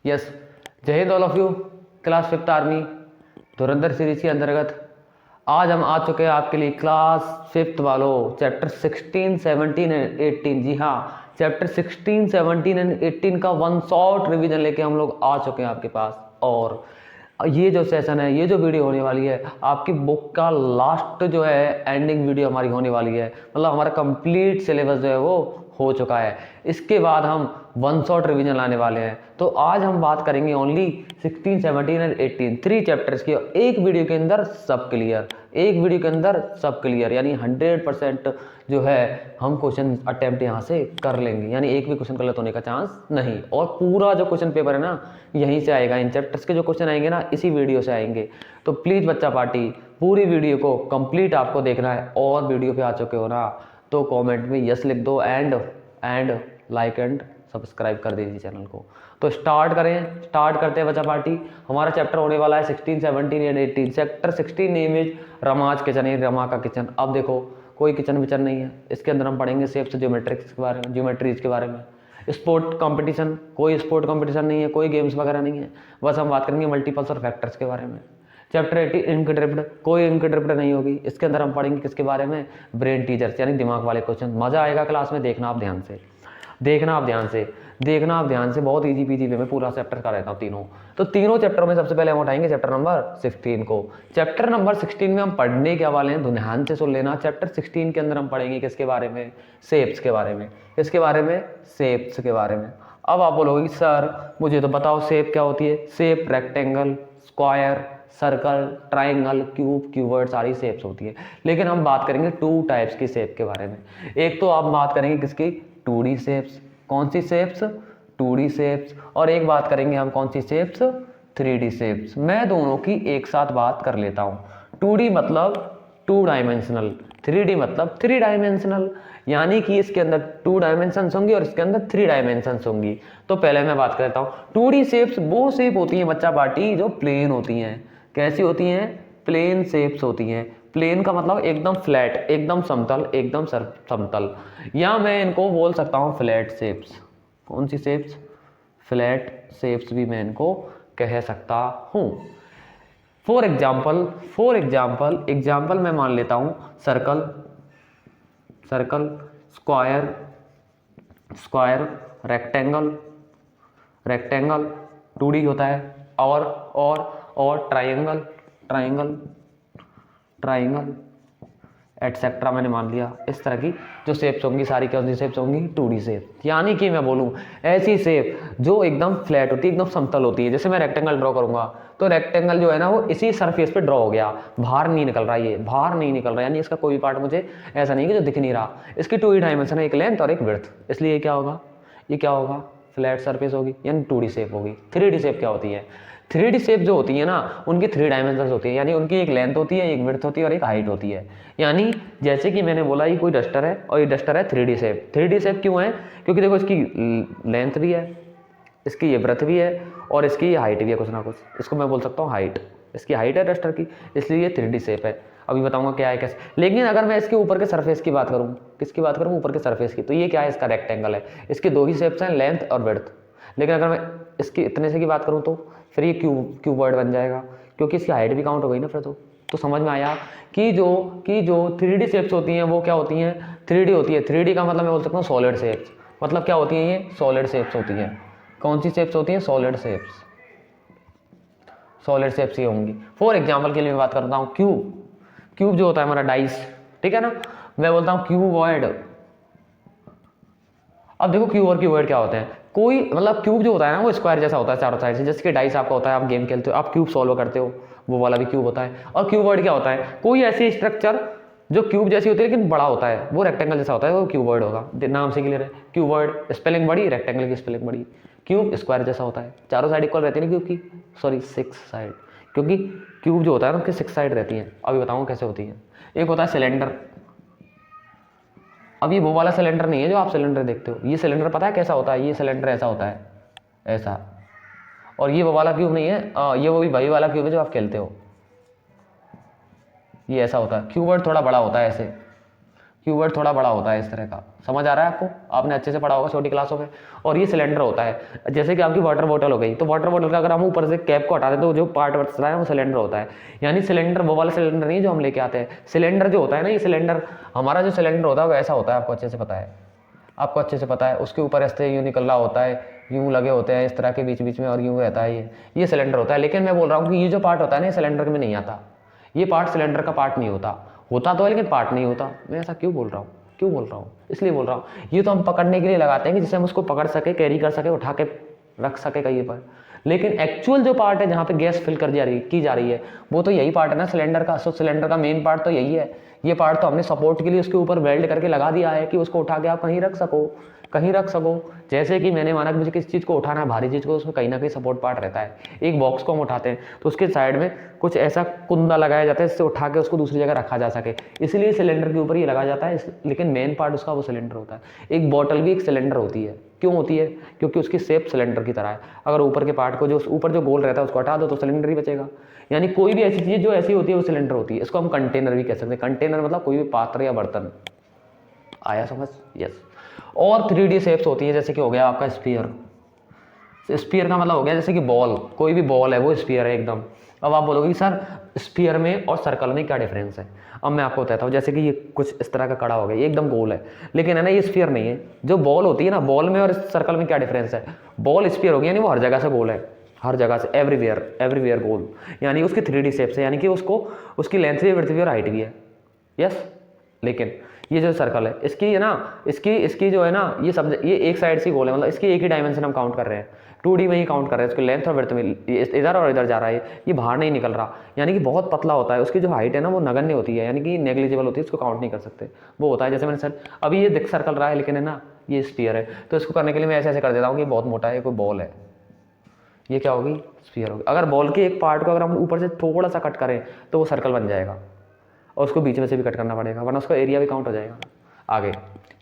Yes, जय Hind all of you. Class 5th army Dhurandhar series के अंतर्गत आज हम आ चुके हैं आपके लिए क्लास 5th वालों चैप्टर 16, 17 एंड 18। जी हाँ, चैप्टर 16, 17 एंड 18 का वन शॉट रिवीजन लेके हम लोग आ चुके हैं आपके पास। और ये जो सेशन है, ये जो वीडियो होने वाली है, आपकी बुक का लास्ट जो है एंडिंग वीडियो हमारी होने वाली है। मतलब हमारा कंप्लीट सिलेबस जो है वो हो चुका है। इसके बाद हम वन शॉट रिवीजन लाने वाले हैं। तो आज हम बात करेंगे ओनली 16, 17 एंड 18 3 चैप्टर्स की। एक वीडियो के अंदर सब क्लियर, एक वीडियो के अंदर सब क्लियर, यानी 100% जो है हम क्वेश्चन अटेम्प्ट यहाँ से कर लेंगे, यानी एक भी क्वेश्चन गलत होने का चांस नहीं। और पूरा जो क्वेश्चन पेपर है ना यहीं से आएगा, इन चैप्टर्स के जो क्वेश्चन आएंगे ना इसी वीडियो से आएंगे। तो प्लीज़ बच्चा पार्टी पूरी वीडियो को कंप्लीट आपको देखना है। और वीडियो पे आ चुके हो ना तो कमेंट में यस लिख दो एंड लाइक एंड सब्सक्राइब कर दीजिए चैनल को। तो स्टार्ट करते हैं बच्चा पार्टी। हमारा चैप्टर होने वाला है 16, 17 and 18। Chapter 16 name is Rama's kitchen, ये रमा का किचन। अब देखो कोई किचन विचन नहीं है, इसके अंदर हम पढ़ेंगे शेप्स, ज्योमेट्रिक्स के बारे में, ज्योमेट्रीज के बारे में। स्पोर्ट कंपटीशन, कोई स्पोर्ट कंपटीशन नहीं है, कोई गेम्स वगैरह नहीं है, बस हम बात करेंगे मल्टीपल्स और फैक्टर्स के बारे में। चैप्टर 18 इंक ड्रिफ्ट, कोई इंक ड्रिफ्ट नहीं होगी। इसके अंदर हम पढ़ेंगे किसके बारे में, ब्रेन टीचर्स, यानी दिमाग वाले क्वेश्चन। मजा आएगा क्लास में, देखना आप ध्यान से, बहुत इजी पीजी वे में पूरा चैप्टर का रहता हूँ तीनों। तो तीनों चैप्टरों में सबसे पहले हम उठाएंगे चैप्टर नंबर 16 को। चैप्टर नंबर 16 में हम पढ़ने क्या वाले हैं, ध्यान से सुन लेना। चैप्टर 16 के अंदर हम पढ़ेंगे किसके बारे में, शेप्स के बारे में। किसके बारे में, शेप्स के बारे में। अब आप बोलोगे सर मुझे तो बताओ शेप क्या होती है। Shape rectangle, square, circle, triangle, cube, cuboid, सारी शेप्स होती है। लेकिन हम बात करेंगे 2 टाइप्स की शेप के बारे में। एक तो आप बात करेंगे किसकी, 2D शेप्स। कौन सी शेप्स, 2D शेप्स। और एक बात करेंगे हम कौन सी शेप्स, 3D शेप्स। मैं दोनों की एक साथ बात कर लेता हूँ। 2D मतलब 2 डायमेंशनल, 3D मतलब 3 डायमेंशनल, यानी कि इसके अंदर 2 डायमेंशंस होंगी और इसके अंदर 3 डायमेंशंस होंगी। तो पहले मैं बात करता हूँ 2D शेप्स। वो शेप होती हैं बच्चा पार्टी जो प्लेन होती हैं। कैसी होती हैं, प्लेन शेप्स होती हैं। प्लेन का मतलब एकदम फ्लैट, एकदम समतल, एकदम समतल, या मैं इनको बोल सकता हूँ फ्लैट शेप्स। कौन सी शेप्स, फ्लैट शेप्स भी मैं इनको कह सकता हूँ। फॉर एग्जाम्पल मैं मान लेता हूँ सर्कल, स्क्वायर, रेक्टेंगल 2D होता है। और ट्राइंगल एटसेट्रा मैंने मान लिया। इस तरह की जो शेप्स होंगी सारी कौन सी शेप्स होंगी, 2D शेप। यानी कि मैं बोलूँ ऐसी शेप जो एकदम फ्लैट होती है, एकदम समतल होती है। जैसे मैं रेक्टेंगल ड्रॉ करूंगा तो रेक्टेंगल जो है ना वो इसी सरफेस पे ड्रॉ हो गया, बाहर नहीं निकल रहा, ये बाहर नहीं निकल रहा, यानी इसका कोई भी पार्ट मुझे ऐसा नहीं कि जो दिख नहीं रहा। इसकी 2 ही डायमेंशन है, एक लेंथ और एक विड्थ। इसलिए ये क्या होगा, फ्लैट सरफेस होगी, यानी 2D शेप होगी। 3D शेप क्या होती है, 3D शेप जो होती है ना उनकी 3 डायमेंशंस होती है, यानी उनकी एक लेंथ होती है, एक विड्थ होती है और एक हाइट होती है। यानी जैसे कि मैंने बोला ये कोई डस्टर है और ये डस्टर है 3D शेप। 3D शेप क्यों है, क्योंकि देखो इसकी लेंथ भी है, इसकी ये ब्रेथ भी है और इसकी हाइट भी है कुछ ना कुछ। इसको मैं बोल सकता हूँ हाइट, इसकी हाइट है डस्टर की, इसलिए ये 3D शेप है। अभी बताऊंगा क्या है कैसे। लेकिन अगर मैं इसके ऊपर के सरफेस की बात करूँ, किसकी बात करूँ, ऊपर के सरफेस की, तो ये क्या है, इसका रेक्टेंगल है। इसके 2 ही शेप्स हैं, लेंथ और विड्थ। लेकिन अगर मैं इसकी इतने से की बात करूँ तो फिर ये क्यूबॉइड बन जाएगा, क्योंकि इसकी हाइट भी काउंट हो गई ना फिर। तो समझ में आया कि जो 3D शेप्स होती हैं वो क्या होती हैं, 3D होती है। 3D का मतलब मैं बोल सकता हूँ सॉलिड शेप्स। मतलब क्या होती हैं, ये सॉलिड शेप्स होती हैं। कौन सी शेप्स होती हैं, सॉलिड शेप्स ही होंगी। फॉर एग्जाम्पल के लिए मैं बात करता हूँ क्यूब जो होता है हमारा डाइस, ठीक है ना, मैं बोलता हूँ क्यूबॉइड। अब देखो क्यूब और क्यूबॉइड क्या होते हैं, कोई मतलब क्यूब जो होता है ना वो स्क्वायर जैसा होता है चारों साइड से, जैसे कि डाइस आपका होता है, आप गेम खेलते हो, आप क्यूब सॉल्व करते हो, वो वाला भी क्यूब होता है। और क्यूबॉइड क्या होता है, कोई ऐसी स्ट्रक्चर जो क्यूब जैसी होती है लेकिन बड़ा होता है, वो रेक्टेंगल जैसा होता है, वो क्यूबॉइड होगा। नाम से क्लियर है, क्यूबॉइड स्पेलिंग बड़ी, रेक्टेंगल की स्पेलिंग बड़ी। क्यूब स्क्वायर जैसा होता है, चारों साइड इक्वल रहती है ना क्यूब की, सॉरी 6 साइड, क्योंकि क्यूब जो होता है ना उसकी 6 साइड रहती है। अभी बताऊँगा कैसे होती है। एक होता है सिलेंडर। अब ये वो वाला सिलेंडर नहीं है जो आप सिलेंडर देखते हो, ये सिलेंडर पता है कैसा होता है, ये सिलेंडर ऐसा होता है, ऐसा। और ये वो वाला क्यूब नहीं है, ये वो भी वही वाला क्यूब है जो आप खेलते हो, ये ऐसा होता है। क्यूबॉइड थोड़ा बड़ा होता है ऐसे, क्यूबॉइड थोड़ा बड़ा होता है इस तरह का, समझ आ रहा है आपको, आपने अच्छे से पढ़ा होगा छोटी क्लासों में। और ये सिलेंडर होता है, जैसे कि आपकी वाटर बोतल हो गई, तो वाटर बोतल का अगर हम ऊपर से कैप को हटा दें तो जो पार्ट बचता है वो सिलेंडर होता है। यानी सिलेंडर वो वाला सिलेंडर नहीं जो हम लेके आते हैं, सिलेंडर जो होता है ना, ये सिलेंडर हमारा जो सिलेंडर होता है वैसा होता है, आपको अच्छे से पता है, आपको अच्छे से पता है। उसके ऊपर ऐसे यूँ निकल रहा होता है, यूँ लगे होते हैं इस तरह के बीच बीच में, और यूँ रहता है, ये सिलेंडर होता है। लेकिन मैं बोल रहा हूँ कि ये जो पार्ट होता है ना, ये सिलेंडर में नहीं आता, ये पार्ट सिलेंडर का पार्ट नहीं होता, होता तो है लेकिन पार्ट नहीं होता। मैं ऐसा क्यों बोल रहा हूँ, क्यों बोल रहा हूँ, इसलिए बोल रहा हूँ, ये तो हम पकड़ने के लिए लगाते हैं कि जिससे हम उसको पकड़ सके, कैरी कर सके, उठा के रख सके कहीं पर। लेकिन एक्चुअल जो पार्ट है जहाँ पे गैस फिल कर की जा रही है, वो तो यही पार्ट है ना सिलेंडर का। सो सिलेंडर का मेन पार्ट तो यही है। ये पार्ट तो हमने सपोर्ट के लिए उसके ऊपर वेल्ड करके लगा दिया है कि उसको उठा के आप कहीं रख सको, कहीं रख सको। जैसे कि मैंने माना कि मुझे किसी चीज़ को उठाना है, भारी चीज़ को, उसमें कहीं ना कहीं सपोर्ट पार्ट रहता है। एक बॉक्स को हम उठाते हैं तो उसके साइड में कुछ ऐसा कुंदा लगाया जाता है जिससे उठा के उसको दूसरी जगह रखा जा सके, इसलिए सिलेंडर के ऊपर ये लगाया जाता है। लेकिन मेन पार्ट उसका वो सिलेंडर होता है। एक बॉटल भी एक सिलेंडर होती है, क्यों होती है? क्योंकि उसकी शेप सिलेंडर की तरह है। अगर ऊपर के पार्ट को, जो ऊपर जो गोल रहता है, उसको हटा दो तो सिलेंडर ही बचेगा। यानी कोई भी ऐसी चीज़ जो ऐसी होती है वो सिलेंडर होती है। इसको हम कंटेनर भी कह सकते हैं। कंटेनर मतलब कोई भी पात्र या बर्तन, आया समझ? यस। और 3D शेप्स होती है, जैसे कि हो गया आपका स्फीयर। स्फीयर का मतलब हो गया जैसे कि बॉल, कोई भी बॉल है वो स्फीयर है एकदम। अब आप बोलोगे सर स्फीयर में और सर्कल में क्या डिफरेंस है? अब मैं आपको बताता हूँ। जैसे कि ये कुछ इस तरह का कड़ा हो गया, ये एकदम गोल है, लेकिन है ना ये स्फीयर नहीं है। जो बॉल होती है ना, बॉल में और सर्कल में क्या डिफरेंस है? बॉल स्फीयर होगी यानी वो हर जगह से गोल है, हर जगह से, एवरीवेयर गोल, यानी उसकी 3D शेप से, यानी कि उसको उसकी लेंथ भी, विड्थ भी और हाइट भी है। यस। लेकिन ये जो सर्कल है, इसकी है ना, इसकी जो है ना, ये सब ये एक साइड से गोल है, मतलब इसकी एक ही डायमेंशन हम काउंट कर रहे हैं, 2D में ही काउंट कर रहे हैं। उसकी लेंथ और विड्थ में इधर और इधर जा रहा है, ये बाहर नहीं निकल रहा, यानी कि बहुत पतला होता है। उसकी जो हाइट है ना वो नगण्य होती है, यानी कि नेग्लिजिबल होती है, उसको काउंट नहीं कर सकते। वो होता है जैसे मैंने सर अभी ये दिख सर्कल रहा है, लेकिन है ना ये स्फीयर है, तो इसको करने के लिए मैं ऐसे ऐसे कर देता हूँ कि बहुत मोटा है, कोई बॉल है, ये क्या होगी? स्फीयर होगी। अगर बॉल के एक पार्ट को अगर हम ऊपर से थोड़ा सा कट करें तो वो सर्कल बन जाएगा, और उसको बीच में से भी कट करना पड़ेगा, वरना उसका एरिया भी काउंट हो जाएगा। आगे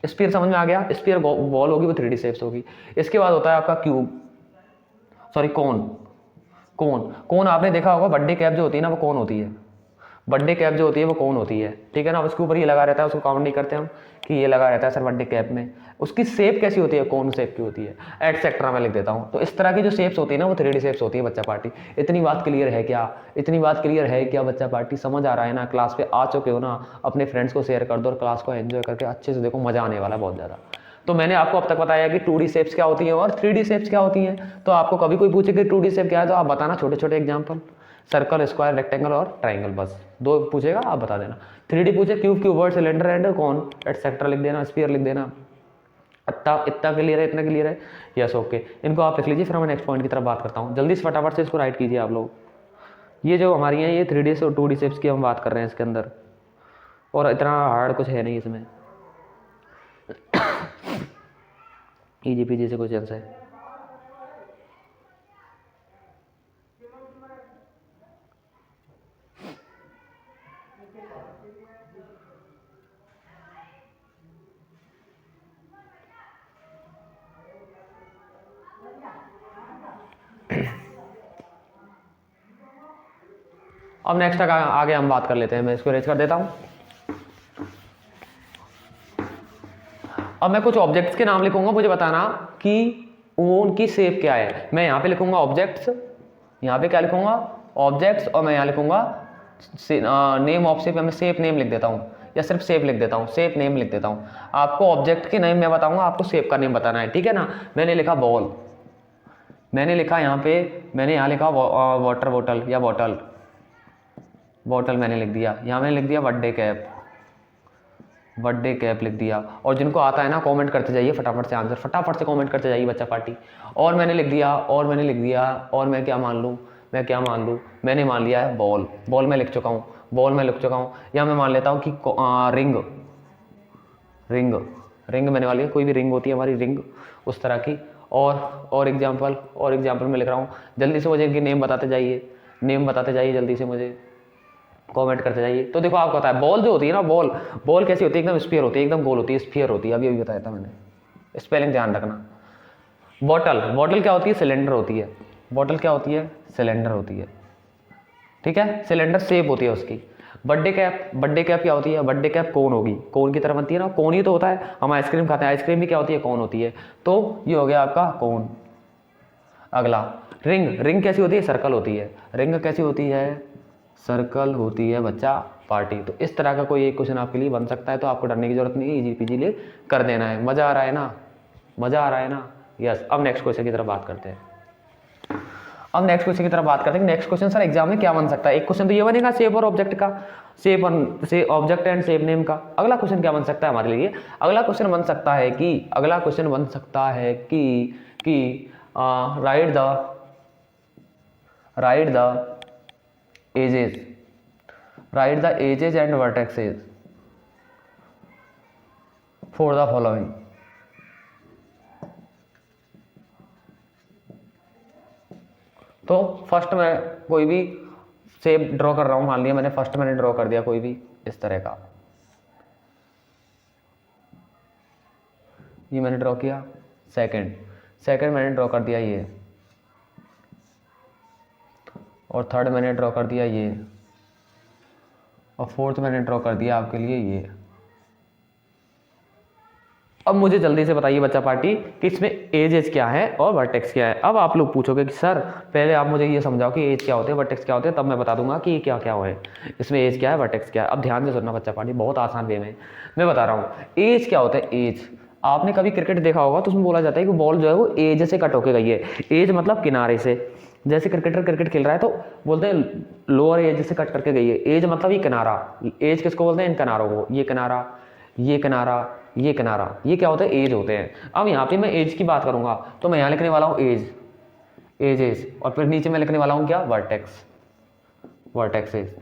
स्फीयर समझ में आ गया? स्फीयर बॉल होगी, वो 3D शेप्स होगी। इसके बाद होता है आपका क्यूब, सॉरी कोन। कोन आपने देखा होगा, बर्थडे कैप जो होती है ना वो कोन होती है, बर्थडे कैप जो होती है वो कोन होती है, ठीक है ना। उसके ऊपर ये लगा रहता है, उसको काउंट नहीं करते हम कि ये लगा रहता है सर बर्थडे कैप में। उसकी शेप कैसी होती है? कोन शेप की होती है, एटसेट्रा मैं लिख देता हूँ। तो इस तरह की जो शेप्स होती है ना वो 3D शेप्स होती है बच्चा पार्टी। इतनी बात क्लियर है क्या? इतनी बात क्लियर है क्या बच्चा पार्टी? समझ आ रहा है ना? क्लास पे आ चुके हो ना? अपने फ्रेंड्स को शेयर कर दो और क्लास को एंजॉय करके अच्छे से देखो, मजा आने वाला है बहुत ज़्यादा। तो मैंने आपको अब तक बताया कि 2D शेप्स क्या होती हैं और 3D शेप्स क्या होती हैं। तो आपको कभी कोई पूछे कि 2D शेप क्या है तो आप बताना छोटे छोटे एग्जाम्पल, सर्कल, स्क्वायर, रेक्टेंगल और ट्राइंगल, बस 2 पूछेगा आप बता देना। 3D पूछे क्यूब, क्यूबॉइड, सिलेंडर एंड कौन एटसेट्रा लिख देना, स्फीयर लिख देना। इतना क्लियर है? इतना क्लियर है? Yes, okay. इनको आप लिख लीजिए, फिर मैं नेक्स्ट पॉइंट की तरफ बात करता हूँ। जल्दी से फटाफट से इसको राइट कीजिए आप लोग। ये जो हमारी हैं ये 3D और 2D शेप्स की हम बात कर रहे हैं इसके अंदर, और इतना हार्ड कुछ है नहीं इसमें, इजी पीजी से क्वेश्चन है। अब नेक्स्ट आगे हम बात कर लेते हैं, मैं इसको रेज कर देता हूँ। अब मैं कुछ ऑब्जेक्ट्स के नाम लिखूंगा, मुझे बताना कि उनकी शेप क्या है। मैं यहाँ पे लिखूंगा ऑब्जेक्ट्स, यहाँ पे क्या लिखूंगा? ऑब्जेक्ट्स, और मैं यहाँ लिखूंगा नेम ऑफ शेप, या मैं शेप नेम लिख देता हूँ, या सिर्फ शेप लिख देता हूँ, शेप नेम लिख देता हूँ। आपको ऑब्जेक्ट के नेम मैं बताऊंगा, आपको शेप का नेम बताना है, ठीक है ना। मैंने लिखा बॉल, मैंने लिखा यहाँ पे, मैंने यहाँ लिखा वाटर बोतल या बॉटल, बॉटल मैंने लिख दिया। यहाँ मैंने लिख दिया बर्थडे कैप, बर्थडे कैप लिख दिया। और जिनको आता है ना कमेंट करते जाइए फटाफट से, आंसर फटाफट से कमेंट करते जाइए बच्चा पार्टी। और मैंने लिख दिया, और मैंने लिख दिया, और मैं क्या मान लूँ, मैं क्या मान लूँ, मैंने मान लिया है बॉल, बॉल मैं लिख चुका हूँ, बॉल मैं लिख चुका हूँ। या मैं मान लेता हूँ कि रिंग, रिंग, रिंग मैंने वाली है, कोई भी रिंग होती है हमारी, रिंग उस तरह की। और एग्जाम्पल मैं लिख रहा हूँ। जल्दी से मुझे इनके नेम बताते जाइए, नेम बताते जाइए जल्दी से, मुझे कमेंट करते जाइए। तो देखो आपको पता है बॉल जो होती है ना, बॉल कैसी होती है? एकदम स्फीयर होती है, एकदम गोल होती है, स्फीयर होती है। अभी बताया था मैंने, स्पेलिंग ध्यान रखना। बॉटल, बॉटल क्या होती है? सिलेंडर होती है। बॉटल क्या होती है? सिलेंडर होती है, ठीक है, सिलेंडर शेप होती है उसकी। बर्थडे कैप क्या होती है? बर्थडे कैप कोन होगी, कोन की तरह बनती है ना, कोन ही तो होता है। हम आइसक्रीम खाते हैं, आइसक्रीम भी क्या होती है? कोन होती है। तो ये हो गया आपका कोन। अगला रिंग कैसी होती है? सर्कल होती है। रिंग कैसी होती है? सर्कल होती है बच्चा पार्टी। तो इस तरह का कोई एक क्वेश्चन आपके लिए बन सकता है, तो आपको डरने की जरूरत नहीं है, इजी पीजी कर देना है। मजा आ रहा है ना? मजा आ रहा है ना? यस। अब नेक्स्ट क्वेश्चन की तरफ बात करते हैं। नेक्स्ट क्वेश्चन सर एग्जाम में क्या बन सकता है? एक क्वेश्चन तो ये बनेगा शेप और ऑब्जेक्ट का, shape object and shape name का। अगला क्वेश्चन क्या बन सकता है हमारे लिए? अगला क्वेश्चन बन सकता है कि write the edges and vertexes for the following. तो फर्स्ट मैं कोई भी शेप ड्रॉ कर रहा हूं, मान लिया मैंने ड्रॉ कर दिया कोई भी इस तरह का, ये मैंने ड्रॉ किया। सेकंड मैंने ड्रॉ कर दिया ये, और थर्ड मैंने ड्रॉ कर दिया ये, और फोर्थ मैंने ड्रॉ कर दिया आपके लिए ये। अब मुझे जल्दी से बताइए बच्चा पार्टी कि इसमें एजेस क्या है और वर्टेक्स क्या है। अब आप लोग पूछोगे कि सर पहले आप मुझे ये समझाओ कि एज क्या होते हैं, वर्टेक्स क्या होते हैं, तब मैं बता दूंगा कि ये क्या क्या है, इसमें एज क्या है, वर्टेक्स क्या है। अब ध्यान से सुनना बच्चा पार्टी, बहुत आसान वे में मैं बता रहा हूँ। एज क्या होता है? एज, आपने कभी क्रिकेट देखा होगा तो उसमें बोला जाता है कि बॉल जो है वो एज से कट होके गई है। एज मतलब किनारे से, जैसे क्रिकेटर क्रिकेट खेल रहा है तो बोलते हैं लोअर एज से कट करके गई है। एज मतलब ये किनारा। एज किसको बोलते हैं? इन किनारों को। ये किनारा, ये किनारा, ये किनारा, ये क्या होता है? एज होते हैं। अब यहाँ पे मैं एज की बात करूंगा तो मैं यहाँ लिखने वाला हूँ एज, और फिर नीचे मैं लिखने वाला हूँ क्या? वर्टेक्सेस।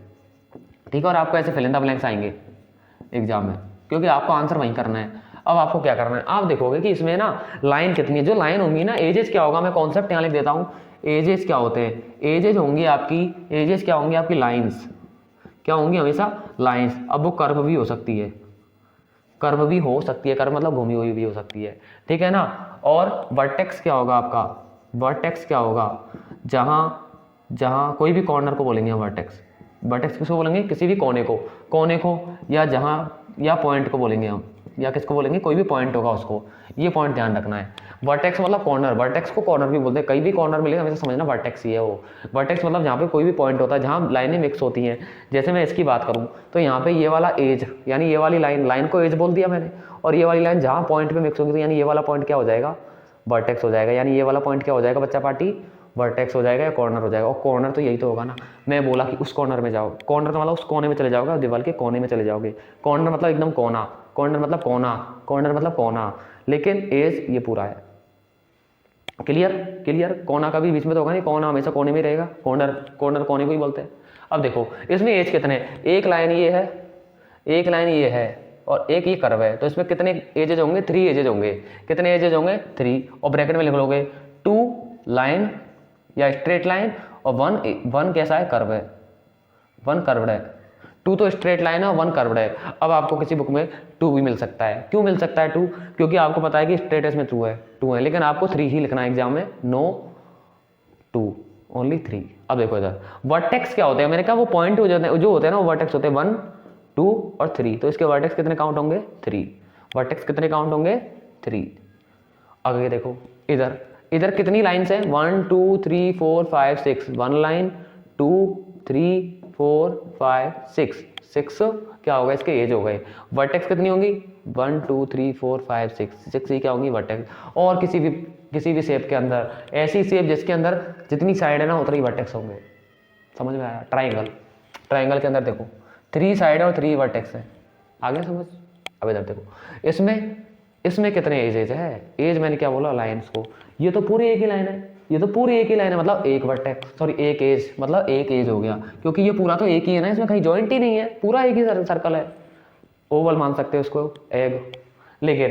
ठीक है, और आपको ऐसे फिल इन द ब्लैंक्स आएंगे एग्जाम में, क्योंकि आपको आंसर वहीं करना है। अब आपको क्या करना है, आप देखोगे कि इसमें ना लाइन कितनी है, जो लाइन होंगी ना, एजेस क्या होगा, मैं कॉन्सेप्ट यहाँ लिख देता हूँ। एजेस क्या होते हैं? एजेस होंगी आपकी लाइन्स। क्या होंगी? हमेशा लाइन्स। अब वो कर्व भी हो सकती है, कर्व मतलब घूमी हुई भी हो सकती है, ठीक है ना। और वर्टेक्स क्या होगा आपका? वर्टेक्स क्या होगा? जहां कोई भी कॉर्नर को बोलेंगे हम वर्टेक्स। वर्टेक्स किसको बोलेंगे? किसी भी कोने को, या पॉइंट को बोलेंगे हम, या किसको बोलेंगे? कोई भी पॉइंट होगा उसको। ये पॉइंट ध्यान रखना है। वर्टेक्स मतलब कॉर्नर, वर्टेक्स को कॉर्नर भी बोलते हैं। कहीं भी कॉर्नर मिलेगा हमेशा समझना वर्टेक्स ही है वो। वर्टेक्स मतलब जहाँ पे कोई भी पॉइंट होता है, जहाँ लाइनें मिक्स होती हैं। जैसे मैं इसकी बात करूँ तो यहाँ पे ये वाला एज, यानी ये वाली लाइन को एज बोल दिया मैंने, और ये वाली लाइन जहाँ पॉइंट पे मिक्स होगी तो यानी ये वाला पॉइंट क्या हो जाएगा? वर्टेक्स हो जाएगा। यानी ये वाला पॉइंट क्या हो जाएगा बच्चा पार्टी? वर्टेक्स हो जाएगा या कॉर्नर हो जाएगा। और कॉर्नर तो यही तो होगा ना, मैं बोला कि उस कॉर्नर में जाओ। कॉर्नर तो मतलब उस कोने में चले जाओगे, दीवार के कोने में चले जाओगे। कॉर्नर मतलब एकदम कोना, कॉर्नर मतलब कोना, लेकिन एज ये पूरा है। क्लियर। कोना का भी बीच में तो होगा नहीं, कोना हमेशा कोने में रहेगा। कॉर्नर कोने को ही बोलते हैं। अब देखो इसमें एज कितने, एक लाइन ये है और एक ये कर्व है, तो इसमें कितने एजेज होंगे? 3 एजेज होंगे। कितने एजेज होंगे? 3। और ब्रैकेट में लिख लोगे 2 लाइन या स्ट्रेट लाइन, और 1 कैसा है? कर्व है। 1 कर्व्ड है। 2 तो स्ट्रेट लाइन है और 1 कर्व्ड है। अब आपको किसी बुक में 2 भी मिल सकता है। क्यों मिल सकता है 2? क्योंकि आपको पता है कि स्ट्रेट इसमें 2 है, लेकिन आपको 3 ही लिखना है एग्जाम में, नो 2, ओनली 3। अब देखो इधर वर्टेक्स क्या होते हैं, मैंने कहा वो पॉइंट जो होते हैं ना, वो वर्टेक्स होते हैं 1, 2 और 3। तो इसके वर्टेक्स कितने काउंट होंगे? 3। वर्टेक्स कितने काउंट होंगे? 3। आगे देखो इधर कितनी लाइन्स हैं? 1 2 3 4 5 6। 1 लाइन, 2 3 4 5 6 क्या होगा? इसके एज हो गए। वर्टेक्स कितनी होंगी? 1 2 3 4 5 6 ही क्या होंगी? वर्टेक्स। और किसी भी शेप के अंदर, ऐसी शेप जिसके अंदर जितनी साइड है ना उतने ही वर्टेक्स होंगे। समझ में आया? ट्राइंगल के अंदर देखो 3 साइड है और 3 वर्टेक्स है। आगे समझ? अब इधर देखो इसमें कितने एजेज है? एज मैंने क्या बोला? लाइन्स को। ये तो पूरी एक ही लाइन है, मतलब एक वर्टेक्स, सॉरी एक एज, मतलब एक एज हो गया, क्योंकि ये पूरा तो एक ही है ना, इसमें कहीं जॉइंट ही नहीं है, पूरा एक ही सर्कल है। ओवल मान सकते हो इसको, एग। लेकिन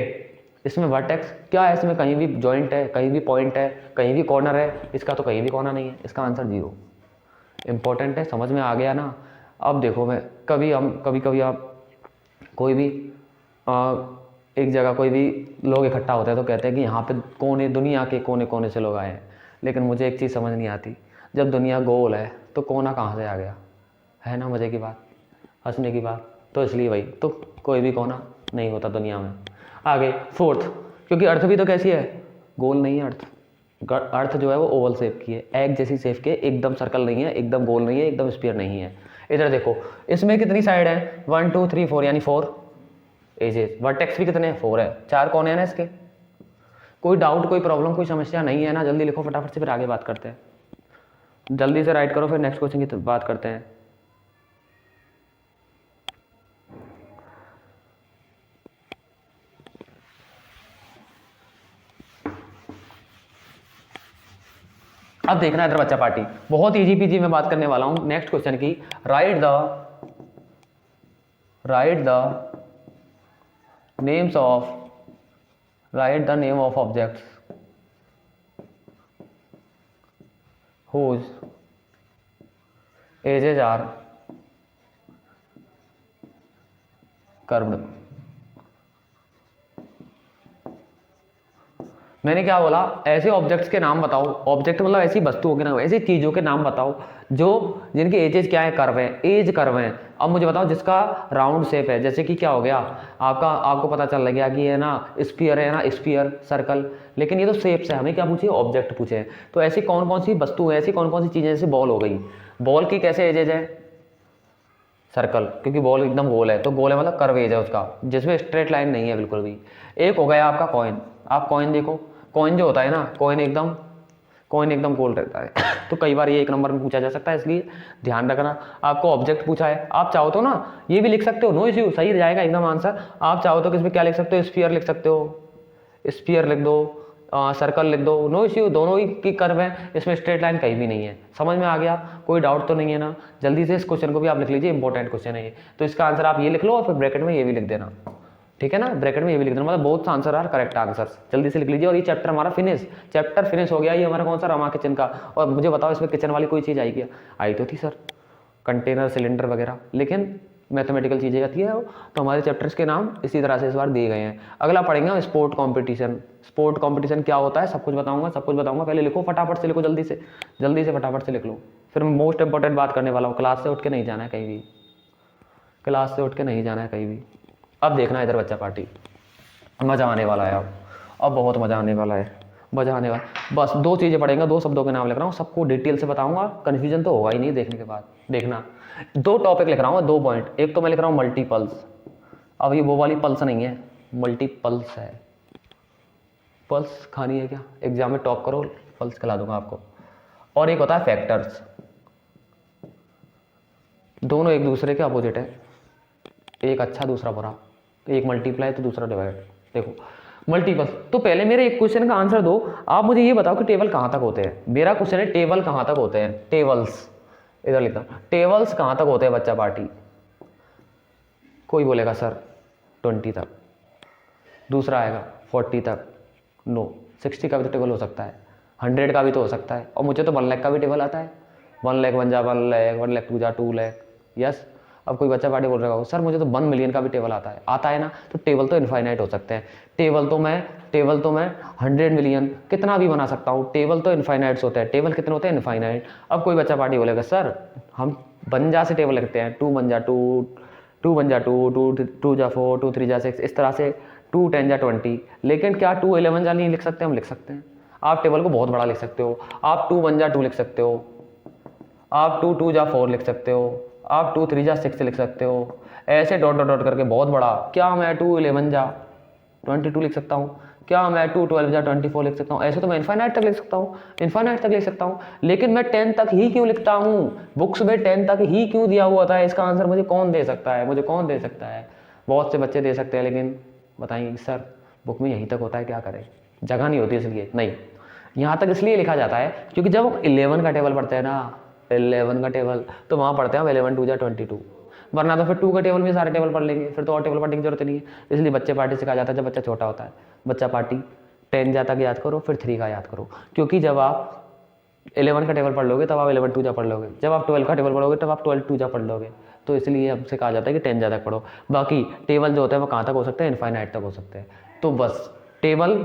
इसमें वर्टेक्स क्या है? इसमें कहीं भी जॉइंट है, कहीं भी पॉइंट है, कहीं भी कॉर्नर है। इसका तो कहीं भी कॉर्नर नहीं है, इसका आंसर 0। इंपॉर्टेंट है, समझ में आ गया ना? अब देखो मैं कभी आप कोई भी एक जगह कोई भी लोग इकट्ठा होते हैं तो कहते हैं कि यहाँ पे दुनिया के कोने कोने से लोग आए हैं। लेकिन मुझे एक चीज़ समझ नहीं आती, जब दुनिया गोल है तो कोना कहाँ से आ गया? है ना मज़े की बात? हंसने की बात, तो इसलिए भाई तो कोई भी कोना नहीं होता दुनिया में। आगे फोर्थ, क्योंकि अर्थ भी तो कैसी है, गोल नहीं है अर्थ। अर्थ जो है वो ओवल शेप की है, एग जैसी शेप की है, एकदम सर्कल नहीं है, एकदम गोल नहीं है, एकदम स्फीयर नहीं है। इधर देखो, इसमें कितनी साइड है, 1 2 3 4 यानी 4 एजेस। वर्टेक्स भी कितने हैं, 4 है, 4 कौन है ना इसके। कोई डाउट, कोई प्रॉब्लम, कोई समस्या नहीं है ना, जल्दी लिखो फटाफट से, फिर आगे बात करते हैं। जल्दी से राइट करो, फिर नेक्स्ट क्वेश्चन की बात करते हैं। अब देखना इधर बच्चा पार्टी, बहुत इजी पीजी में बात करने वाला हूं नेक्स्ट क्वेश्चन की। Right the names of right the name of objects whose ages are curved। मैंने क्या बोला, ऐसे ऑब्जेक्ट्स के नाम बताओ, ऑब्जेक्ट मतलब ऐसी वस्तुओं के नाम, ऐसी चीजों के नाम बताओ जो जिनके एजेस क्या है, कर्व है, एज कर्व है। अब मुझे बताओ जिसका राउंड शेप है, जैसे कि क्या हो गया आपको पता चल गया कि ये ना स्फीयर है ना, स्फीयर सर्कल, लेकिन ये तो शेप्स है, हमें क्या पूछे, ऑब्जेक्ट पूछे हैं। तो ऐसी कौन कौन सी वस्तु है, ऐसी कौन कौन सी चीजें, जैसे बॉल हो गई, बॉल की कैसे एजेज है, सर्कल, क्योंकि बॉल एकदम गोल है, तो गोल है मतलब कर्व एज है उसका, जिसमें स्ट्रेट लाइन नहीं है बिल्कुल भी। एक हो गया आपका कॉइन, आप कॉइन देखो, कॉइन जो होता है ना, कॉइन एकदम गोल रहता है तो कई बार ये एक नंबर में पूछा जा सकता है, इसलिए ध्यान रखना। आपको ऑब्जेक्ट पूछा है, आप चाहो तो ना ये भी लिख सकते हो, नो इश्यू, सही जाएगा एकदम आंसर। आप चाहो तो किसमें क्या लिख सकते हो, स्फीयर लिख सकते हो, स्फीयर लिख दो, सर्कल लिख दो, नो इश्यू, दोनों ही की कर्व है, इसमें स्ट्रेट लाइन कहीं भी नहीं है। समझ में आ गया, कोई डाउट तो नहीं है ना। जल्दी से इस क्वेश्चन को भी आप लिख लीजिए, इंपॉर्टेंट क्वेश्चन है ये। तो इसका आंसर आप ये लिख लो और फिर ब्रैकेट में ये भी लिख देना, ठीक है ना, ब्रैकेट में ये भी लिख देना, मतलब बहुत आंसर आर करेक्ट आंसर, जल्दी से लिख लीजिए। और ये चैप्टर हमारा चैप्टर फिनिश हो गया। ये हमारा कौन सा, रमा किचन का। और मुझे बताओ इसमें किचन वाली कोई चीज़ आई क्या, आई तो थी सर, कंटेनर सिलेंडर वगैरह, लेकिन मैथमेटिकल चीज़ें आती है। तो हमारे चैप्टर्स के नाम इसी तरह से इस बार दिए गए हैं। अगला पढ़ेंगे हम स्पोर्ट कंपटीशन। स्पोर्ट कंपटीशन क्या होता है, सब कुछ बताऊंगा। पहले लिखो, फटाफट से लिखो, जल्दी से फटाफट से लिख लो। फिर मोस्ट इंपॉर्टेंट बात करने वाला हूँ, क्लास से उठ के नहीं जाना है कहीं भी, क्लास से उठ के नहीं जाना है कहीं भी। अब देखना इधर बच्चा पार्टी, मज़ा आने वाला है। अब बहुत मज़ा आने वाला है, बस 2 चीज़ें पढ़ेंगे, 2 शब्दों के नाम लिख रहा हूँ, सबको डिटेल से बताऊंगा, कन्फ्यूजन तो होगा ही नहीं देखने के बाद। देखना 2 टॉपिक लिख रहा हूँ, 2 पॉइंट। एक तो मैं लिख रहा हूँ मल्टीपल्स, अब ये वो वाली पल्स नहीं है, मल्टीपल्स है। पल्स खानी है क्या, एग्जाम में टॉप करो, पल्स खिला दूंगा आपको। और एक होता है फैक्टर्स, दोनों एक दूसरे के अपोजिट है, एक अच्छा दूसरा बुरा, एक मल्टीप्लाई तो दूसरा डिवाइड। देखो मल्टीपल, तो पहले मेरे एक क्वेश्चन का आंसर दो, आप मुझे ये बताओ कि टेबल कहाँ तक होते हैं। मेरा क्वेश्चन है टेबल कहाँ तक होते हैं, टेबल्स, इधर लिखता हूँ, टेबल्स कहाँ तक होते हैं बच्चा पार्टी। कोई बोलेगा सर 20 तक, दूसरा आएगा 40 तक, नो 60 का भी तो टेबल हो सकता है, 100 का भी तो हो सकता है, और मुझे तो 1 लाख का भी टेबल आता है। 1 लाख 1 जा 1 लाख, 1 लाख 2 जा 2 लाख, यस। अब कोई बच्चा पार्टी बोल रहा होगा सर मुझे तो 1 मिलियन का भी टेबल आता है ना। तो टेबल तो इनफाइनाइट हो सकते हैं, टेबल तो मैं 100 मिलियन कितना भी बना सकता हूँ, टेबल तो इनफाइनाइट्स होते हैं। टेबल कितने होते हैं, इनफाइनाइट। अब कोई बच्चा पार्टी बोलेगा सर हम बंजा से टेबल लिखते हैं, 2 1 जा 2, 2 1 जा 2, 2 जा 4, 2 3 जा 6, इस तरह से 2 10 जा 20। लेकिन क्या 2 11 जा नहीं लिख सकते, हम लिख सकते हैं। आप टेबल को बहुत बड़ा लिख सकते हो, आप 2 1 जा 2 लिख सकते हो, आप 2 2 जा 4 लिख सकते हो, आप 2 3 जा 6 लिख सकते हो, ऐसे डॉट डॉट डॉट करके बहुत बड़ा। क्या मैं 2 11 जा 22 लिख सकता हूँ, क्या मैं 2 12 जा 24 लिख सकता हूँ। ऐसे तो मैं इनफाइनाइट तक लिख सकता हूँ, लेकिन मैं 10 तक ही क्यों लिखता हूँ, बुक्स में 10 तक ही क्यों दिया हुआ था। इसका आंसर मुझे कौन दे सकता है, बहुत से बच्चे दे सकते हैं, लेकिन बताइए सर बुक में यहीं तक होता है, क्या करें, जगह नहीं होती इसलिए। नहीं, यहाँ तक इसलिए लिखा जाता है क्योंकि जब हम 11 का टेबल पढ़ते हैं ना, 11 का टेबल, तो वहाँ पढ़ते हैं 11 2 जा 22, वरना तो फिर 2 का टेबल में सारे टेबल पढ़ लेंगे, फिर तो और टेबल पढ़ने की जरूरत नहीं है। इसलिए बच्चे पार्टी से कहा जाता है जब बच्चा छोटा होता है, बच्चा पार्टी 10 जा तक याद करो, फिर 3 का याद करो, क्योंकि जब आप 11 का टेबल पढ़ लोगे तब आप 11 2 जा पढ़ लोगे, जब आप 12 का टेबल पढ़ोगे तब आप 12 2 जा पढ़ लोगे। तो इसलिए हमसे कहा जाता है कि 10 जा तक पढ़ो। बाकी टेबल जो होता है वो कहाँ तक हो सकते हैं, इनफाइनाइट तक हो सकते हैं। तो बस टेबल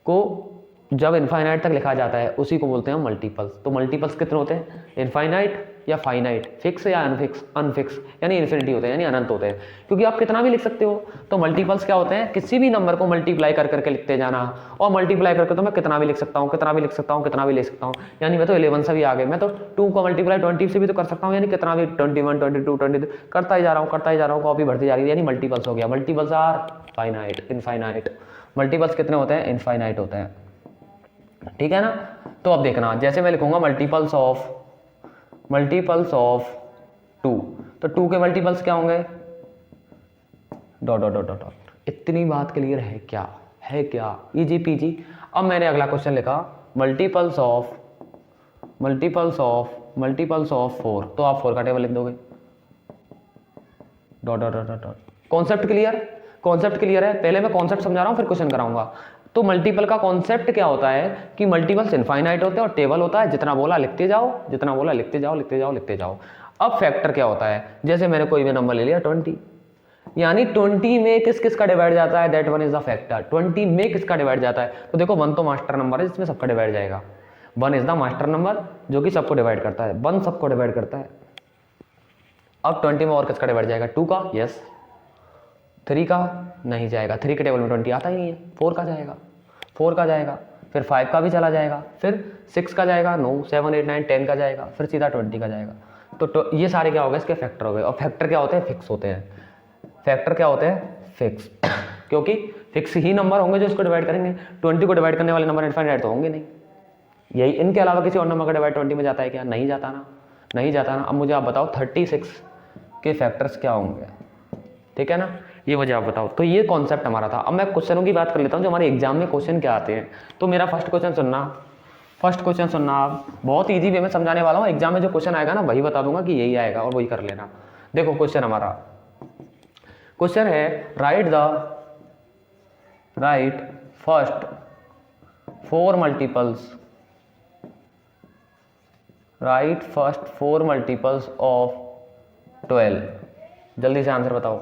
को जब इनफाइनाइट तक लिखा जाता है उसी को बोलते हैं मल्टीपल्स। तो मल्टीपल्स कितने होते हैं, इनफाइनाइट या फाइनाइट, फिक्स या अनफिक्स, अनफिक्स यानी इन्फिनिटी होते हैं, यानी अनंत होते हैं, क्योंकि आप कितना भी लिख सकते हो। तो मल्टीपल्स क्या होते हैं, किसी भी नंबर को मल्टीप्लाई कर करके लिखते जाना, और मल्टीप्लाई करके तो मैं कितना भी लिख सकता हूँ, कितना भी लिख सकता हूँ, कितना भी ले सकता हूँ। यानी मैं तो 11 से भी आगे, मैं तो 2 को मल्टीप्लाई 20 से भी तो कर सकता हूँ, यानी कितना भी 21, 22, 23 करता ही जा रहा हूँ, करता ही जा रहा हूँ, कॉपी बढ़ती जा रही है, यानी मल्टीपल्स हो गया। Multiples are finite, infinite. Multiples कितने होते हैं, इनफाइनाइट होते हैं, ठीक है ना। तो अब देखना, जैसे मैं लिखूंगा मल्टीपल्स ऑफ 2, तो 2 के मल्टीपल्स क्या होंगे, डॉट डॉट डॉट डॉट। इतनी बात क्लियर है क्या, है क्या, इजी पीजी। अब मैंने अगला क्वेश्चन लिखा मल्टीपल्स ऑफ 4, तो आप 4 का टेबल लिख दोगे, dot dot dot dot. Concept clear, concept clear है। पहले मैं कॉन्सेप्ट समझा रहा हूँ, फिर क्वेश्चन कराऊंगा। तो मल्टीपल का कॉन्सेप्ट क्या होता है कि मल्टीपल्स इनफाइनाइट होते हैं, और टेबल होता है जितना बोला लिखते जाओ, जितना बोला लिखते जाओ, लिखते जाओ, लिखते जाओ। अब फैक्टर क्या होता है, जैसे मैंने कोई भी नंबर ले लिया 20, यानी 20 में किस किस का डिवाइड जाता है, that one is the factor. 20 में किसका डिवाइड जाता है, तो देखो 1 तो मास्टर नंबर है जिसमें सबका डिवाइड जाएगा, 1 इज द मास्टर नंबर जो कि सबको डिवाइड करता है, 1 सबको डिवाइड करता है। अब 20 में और किसका डिवाइड जाएगा, 2 का, यस। 3 का नहीं जाएगा, 3 के टेबल में 20 आता ही नहीं है। 4 का जाएगा, 4 का जाएगा, फिर 5 का भी चला जाएगा, फिर 6 का जाएगा, नो, 7, 8, 9, 10 का जाएगा, फिर सीधा 20 का जाएगा। तो ये सारे क्या हो गए, इसके फैक्टर हो गए। और फैक्टर क्या होते हैं, फिक्स होते हैं। फैक्टर क्या होते हैं, फिक्स क्योंकि फिक्स ही नंबर होंगे जो इसको डिवाइड करेंगे। 20 को डिवाइड करने वाले नंबर इनफाइनाइट तो होंगे नहीं। यही, इनके अलावा किसी और नंबर का डिवाइड 20 में जाता है क्या, नहीं जाता ना, नहीं जाता ना। अब मुझे आप बताओ 36 के फैक्टर्स क्या होंगे, ठीक है ना, ये मुझे आप बताओ। तो ये कॉन्सेप्ट हमारा था। अब मैं क्वेश्चनों की बात कर लेता हूँ जो हमारे एग्जाम में क्वेश्चन क्या आते हैं। तो मेरा फर्स्ट क्वेश्चन सुनना, आप बहुत ईजी वे में समझाने वाला हूँ। एग्जाम में जो क्वेश्चन आएगा ना वही बता दूंगा कि यही आएगा और वही कर लेना। देखो क्वेश्चन हमारा, क्वेश्चन है राइट फर्स्ट 4 मल्टीपल्स ऑफ 12। जल्दी से आंसर बताओ।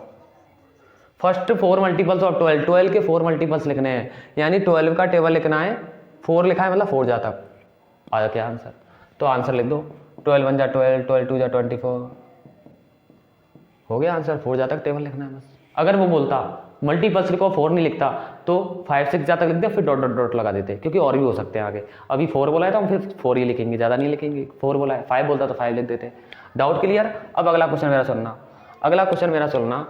फर्स्ट 4 मल्टीपल्स ऑफ 12 के 4 मल्टीपल्स लिखने हैं, यानी 12 का टेबल लिखना है। 4 लिखा है मतलब 4 जा तक आया क्या आंसर, तो आंसर लिख दो। 12 1 जा 12, 12 2 जा 24, हो गया आंसर। 4 जा तक टेबल लिखना है बस। अगर वो बोलता मल्टीपल्स लिखो 4 नहीं लिखता तो 5 6 जा तक लिख दिया, फिर डॉट डॉट डॉट लगा देते, क्योंकि और भी हो सकते हैं आगे। अभी 4 बोला है तो हम फिर 4 ही लिखेंगे, ज़्यादा नहीं लिखेंगे। 4 बोला है, 5 बोलता तो 5 लिख देते। Doubt clear. अब अगला क्वेश्चन मेरा सुनना,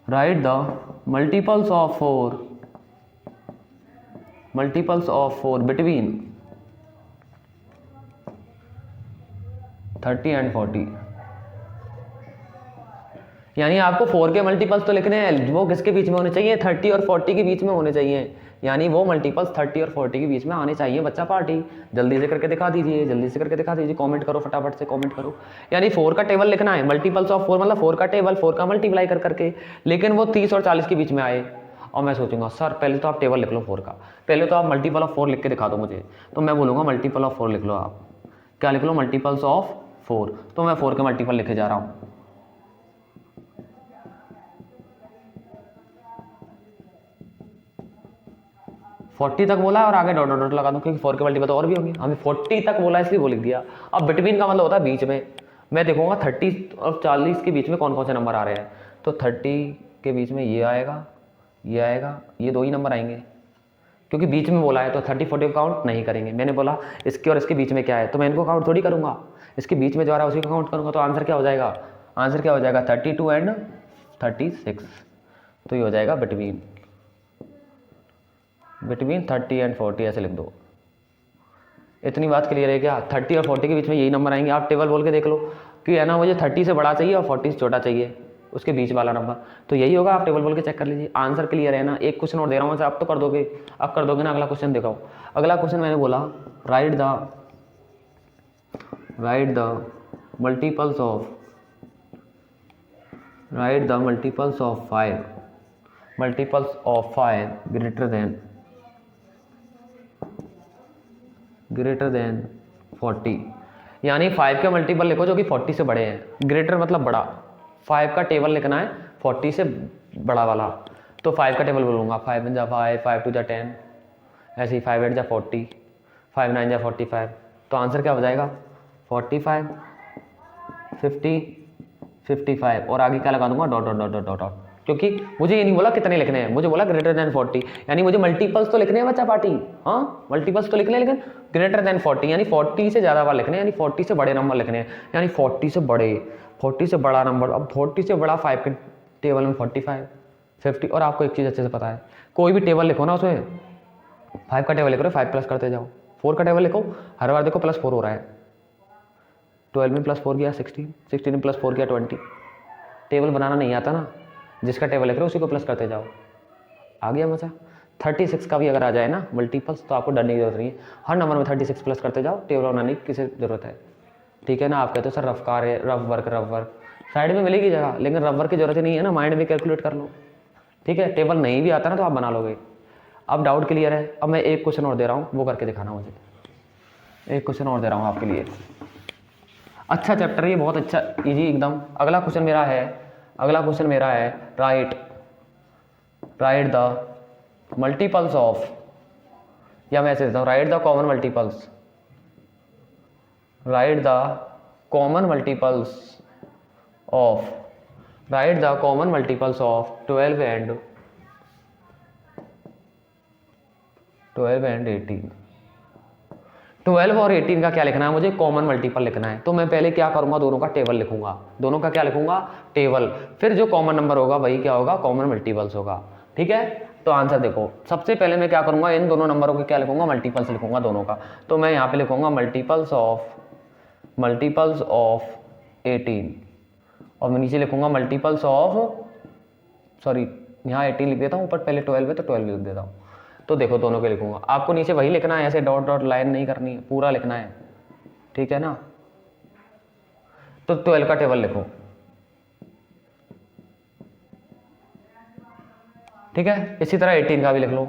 right the multiples of 4 between 30 and 40। यानी आपको 4 के मल्टीपल्स तो लिखने हैं, वो किसके बीच में होने चाहिए, 30 और 40 के बीच में होने चाहिए। यानी वो मल्टीपल्स 30 और 40 के बीच में आने चाहिए। बच्चा पार्टी जल्दी से करके दिखा दीजिए, कमेंट करो, फटाफट से कमेंट करो। यानी 4 का टेबल लिखना है, मल्टीपल्स ऑफ 4 मतलब 4 का टेबल, 4 का मल्टीप्लाई कर करके, लेकिन वो 30 और 40 के बीच में आए। और मैं सोचूंगा सर पहले तो आप टेबल लिख लो 4 का, पहले तो आप मल्टीपल ऑफ 4 लिख के दिखा दो मुझे। तो मैं बोलूँगा मल्टीपल ऑफ 4 लिख लो। आप क्या लिख लो, मल्टीपल्स ऑफ 4। तो मैं 4 के मल्टीपल लिखे जा रहा हूँ। फोर्टी तक बोला है और आगे डॉट डॉट लगा दूं, क्योंकि 4 के मल्टीपल तो और भी होंगे। हमें 40 तक बोला इसलिए वो लिख दिया। अब बिटवीन का मतलब होता है बीच में। मैं देखूंगा 30 और 40 के बीच में कौन कौन से नंबर आ रहे हैं। तो 30 के बीच में ये आएगा, ये आएगा, ये 2 ही नंबर आएंगे, क्योंकि बीच में बोला है। तो 30 40 काउंट नहीं करेंगे। मैंने बोला इसके और इसके बीच में क्या है, तो मैं इनको काउंट थोड़ी करूँगा, इसके बीच में जो आ रहा है उसी को काउंट करूँगा। तो आंसर क्या हो जाएगा, 32 एंड 36। तो ये हो जाएगा बिटवीन 30 एंड 40 ऐसे लिख दो। इतनी बात क्लियर है क्या, 30 और 40 के बीच में यही नंबर आएंगे। आप टेबल बोल के देख लो कि है ना, मुझे 30 से बड़ा चाहिए और 40 से छोटा चाहिए, उसके बीच वाला नंबर, तो यही होगा। आप टेबल बोल के चेक कर लीजिए। आंसर क्लियर है ना। एक क्वेश्चन और दे रहा हूँ, आप तो कर दोगे, आप कर दोगे ना। अगला क्वेश्चन दिखाओ। अगला क्वेश्चन मैंने बोला right the multiples of 5 greater than 40। यानी 5 के मल्टीपल लिखो जो कि 40 से बड़े हैं। ग्रेटर मतलब बड़ा, 5 का टेबल लिखना है 40 से बड़ा वाला। तो 5 का टेबल बोलूँगा, 5 1 जा 5, 5 2 जा 10, ऐसे ही 5 8 जा 40, 5 9 जा 45, तो आंसर क्या हो जाएगा 45, 50, 55 और आगे क्या लगा दूंगा dot dot dot dot dot dot, क्योंकि मुझे ये नहीं बोला कितने लिखने हैं, मुझे बोला ग्रेटर देन 40, यानी मुझे मल्टीपल्स तो लिखने हैं बच्चा पार्टी, हाँ मल्टीपल्स तो लिखने हैं लेकिन ग्रेटर देन 40 यानी 40 से ज़्यादा बार लिखने हैं, यानी 40 से बड़े नंबर लिखने हैं, यानी 40 से बड़े, 40 से बड़ा नंबर। अब 40 से बड़ा 5 के टेबल में 45, 50। और आपको एक चीज़ अच्छे से पता है, कोई भी टेबल लिखो ना उसमें 5 का टेबल लिखो, 5 प्लस करते जाओ, 4 का टेबल लिखो, हर बार देखो +4 हो रहा है, 12 में +4 गया 16, 16 में +4 गया 20। टेबल बनाना नहीं आता ना, जिसका टेबल लिख रहे हो उसी को प्लस करते जाओ, आ गया मजा। 36 का भी अगर आ जाए ना मल्टीपल्स तो आपको डरने की जरूरत नहीं है, हर नंबर में 36 प्लस करते जाओ, टेबल बनाने की किसी जरूरत है, ठीक है ना। आप कहते हो सर रफ कार है, रफ वर्क साइड में मिलेगी जगह, लेकिन रफ वर्क की जरूरत नहीं है ना, माइंड में कैलकुलेट कर लो, ठीक है। टेबल नहीं भी आता ना तो आप बना लोगे। अब डाउट क्लियर है। अब मैं एक क्वेश्चन और दे रहा हूँ, वो करके दिखाना मुझे, एक क्वेश्चन और दे रहा हूँ आपके लिए। अच्छा चैप्टर है ये, बहुत अच्छा इजी एकदम। अगला क्वेश्चन मेरा है राइट द मल्टीपल्स ऑफ, या मैं ऐसे देता हूँ right the common multiples, right the common multiples of 12 and 18। 12 और 18 का क्या लिखना है मुझे, कॉमन मल्टीपल लिखना है। तो मैं पहले क्या करूंगा, दोनों का टेबल लिखूंगा, दोनों का क्या लिखूंगा टेबल, फिर जो कॉमन नंबर होगा वही क्या होगा कॉमन मल्टीपल्स होगा, ठीक है। तो आंसर देखो, सबसे पहले मैं क्या करूंगा, इन दोनों नंबरों के क्या लिखूंगा मल्टीपल्स लिखूंगा दोनों का। तो मैं यहाँ पे लिखूंगा मल्टीपल्स ऑफ 18 और मैं नीचे लिखूंगा मल्टीपल्स ऑफ, सॉरी यहाँ 18 लिख देता हूँ, ऊपर पहले 12 है तो 12 लिख देता हूँ। तो देखो दोनों के लिखूंगा, आपको नीचे वही लिखना है, ऐसे डॉट डॉट लाइन नहीं करनी है, पूरा लिखना है, ठीक है ना। तो 12 का टेबल लिखो, ठीक है। इसी तरह 18 का भी लिख लो।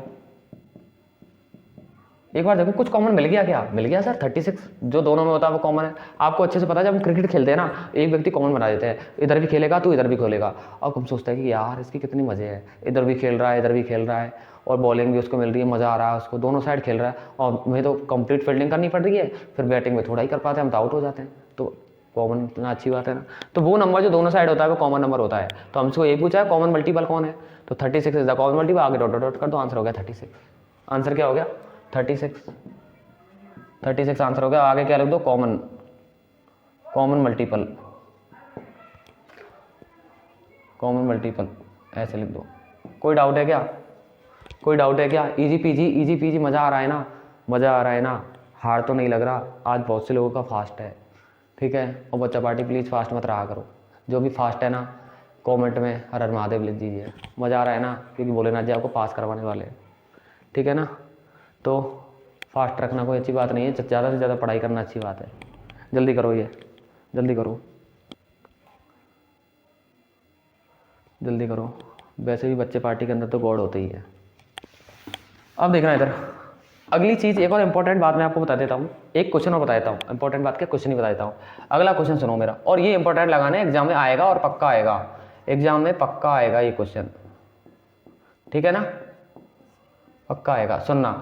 एक बार देखो कुछ कॉमन मिल गया, क्या मिल गया सर 36, जो दोनों में होता है वो कॉमन है। आपको अच्छे से पता है जब हम क्रिकेट खेलते हैं ना, एक व्यक्ति कॉमन बना देते हैं, इधर भी खेलेगा तो इधर भी खेलेगा। अब हम सोचते हैं कि यार इसकी कितनी मजे है, इधर भी खेल रहा है इधर भी खेल रहा है और बॉलिंग भी उसको मिल रही है, मज़ा आ रहा है उसको, दोनों साइड खेल रहा है और मुझे तो कंप्लीट फील्डिंग करनी पड़ रही है, फिर बैटिंग में थोड़ा ही कर पाते हैं हम तो आउट हो जाते हैं। तो कॉमन इतना अच्छी बात है ना। तो वो नंबर जो दोनों साइड होता है वो कॉमन नंबर होता है। तो हमसे ये पूछा है कॉमन मल्टीपल कौन है, तो 36 इज द कॉमन मल्टीपल, आगे डॉट डॉट कर दो, आंसर हो गया 36। आंसर क्या हो गया 36 आंसर हो गया। आगे क्या लिख दो कॉमन मल्टीपल ऐसे लिख दो। कोई डाउट है क्या, इजी पीजी मज़ा आ रहा है ना, हार तो नहीं लग रहा। आज बहुत से लोगों का फास्ट है, ठीक है। और बच्चा पार्टी प्लीज़ फास्ट मत रहा करो, जो भी फास्ट है ना कमेंट में हर हर महादेव लिख दीजिए। मज़ा आ रहा है ना, क्योंकि भोलेनाथ जी आपको पास करवाने वाले हैं, ठीक है ना। तो फास्ट रखना कोई अच्छी बात नहीं है, ज़्यादा से ज़्यादा पढ़ाई करना अच्छी बात है। जल्दी करो, जल्दी करो। वैसे भी बच्चे पार्टी के अंदर तो गॉड होते ही है। अब देखना इधर, अगली चीज़ एक और इंपॉर्टेंट बात मैं आपको बता देता हूँ, एक क्वेश्चन और बता देता हूँ, इंपॉर्टेंट बात क्या क्वेश्चन ही बता देता हूँ। अगला क्वेश्चन सुनो मेरा, और ये इंपॉर्टेंट लगाना है, एग्जाम में आएगा और पक्का आएगा, एग्जाम में पक्का आएगा ये क्वेश्चन, ठीक है ना, पक्का आएगा। सुनना,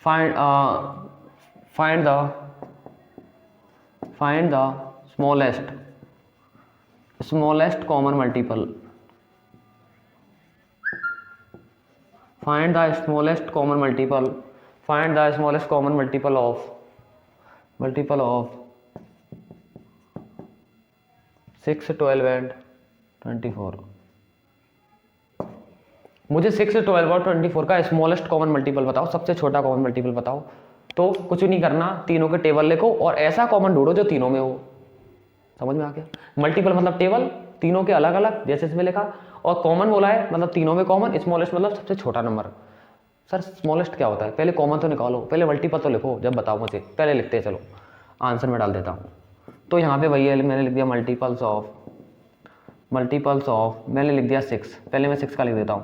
find the smallest common multiple, find the smallest common multiple of 6, 12 and 24। मुझे 6, 12 और 24 का स्मॉलेस्ट कॉमन मल्टीपल बताओ, सबसे छोटा कॉमन मल्टीपल बताओ। तो कुछ नहीं करना, तीनों के टेबल लिखो और ऐसा कॉमन ढूंढो जो तीनों में हो। समझ में आ गया, मल्टीपल मतलब टेबल तीनों के अलग अलग जैसे इसमें लिखा, और कॉमन बोला है मतलब तीनों में कॉमन, स्मॉलेस्ट मतलब सबसे छोटा नंबर। सर स्मॉलेस्ट क्या होता है, पहले कॉमन तो निकालो, पहले मल्टीपल तो लिखो, जब बताओ मुझे, पहले लिखते हैं। चलो आंसर में डाल देता हूँ। तो यहाँ पे वही है, मैंने लिख दिया मल्टीपल्स ऑफ मैंने लिख दिया 6, पहले मैं 6 का लिख देता हूँ।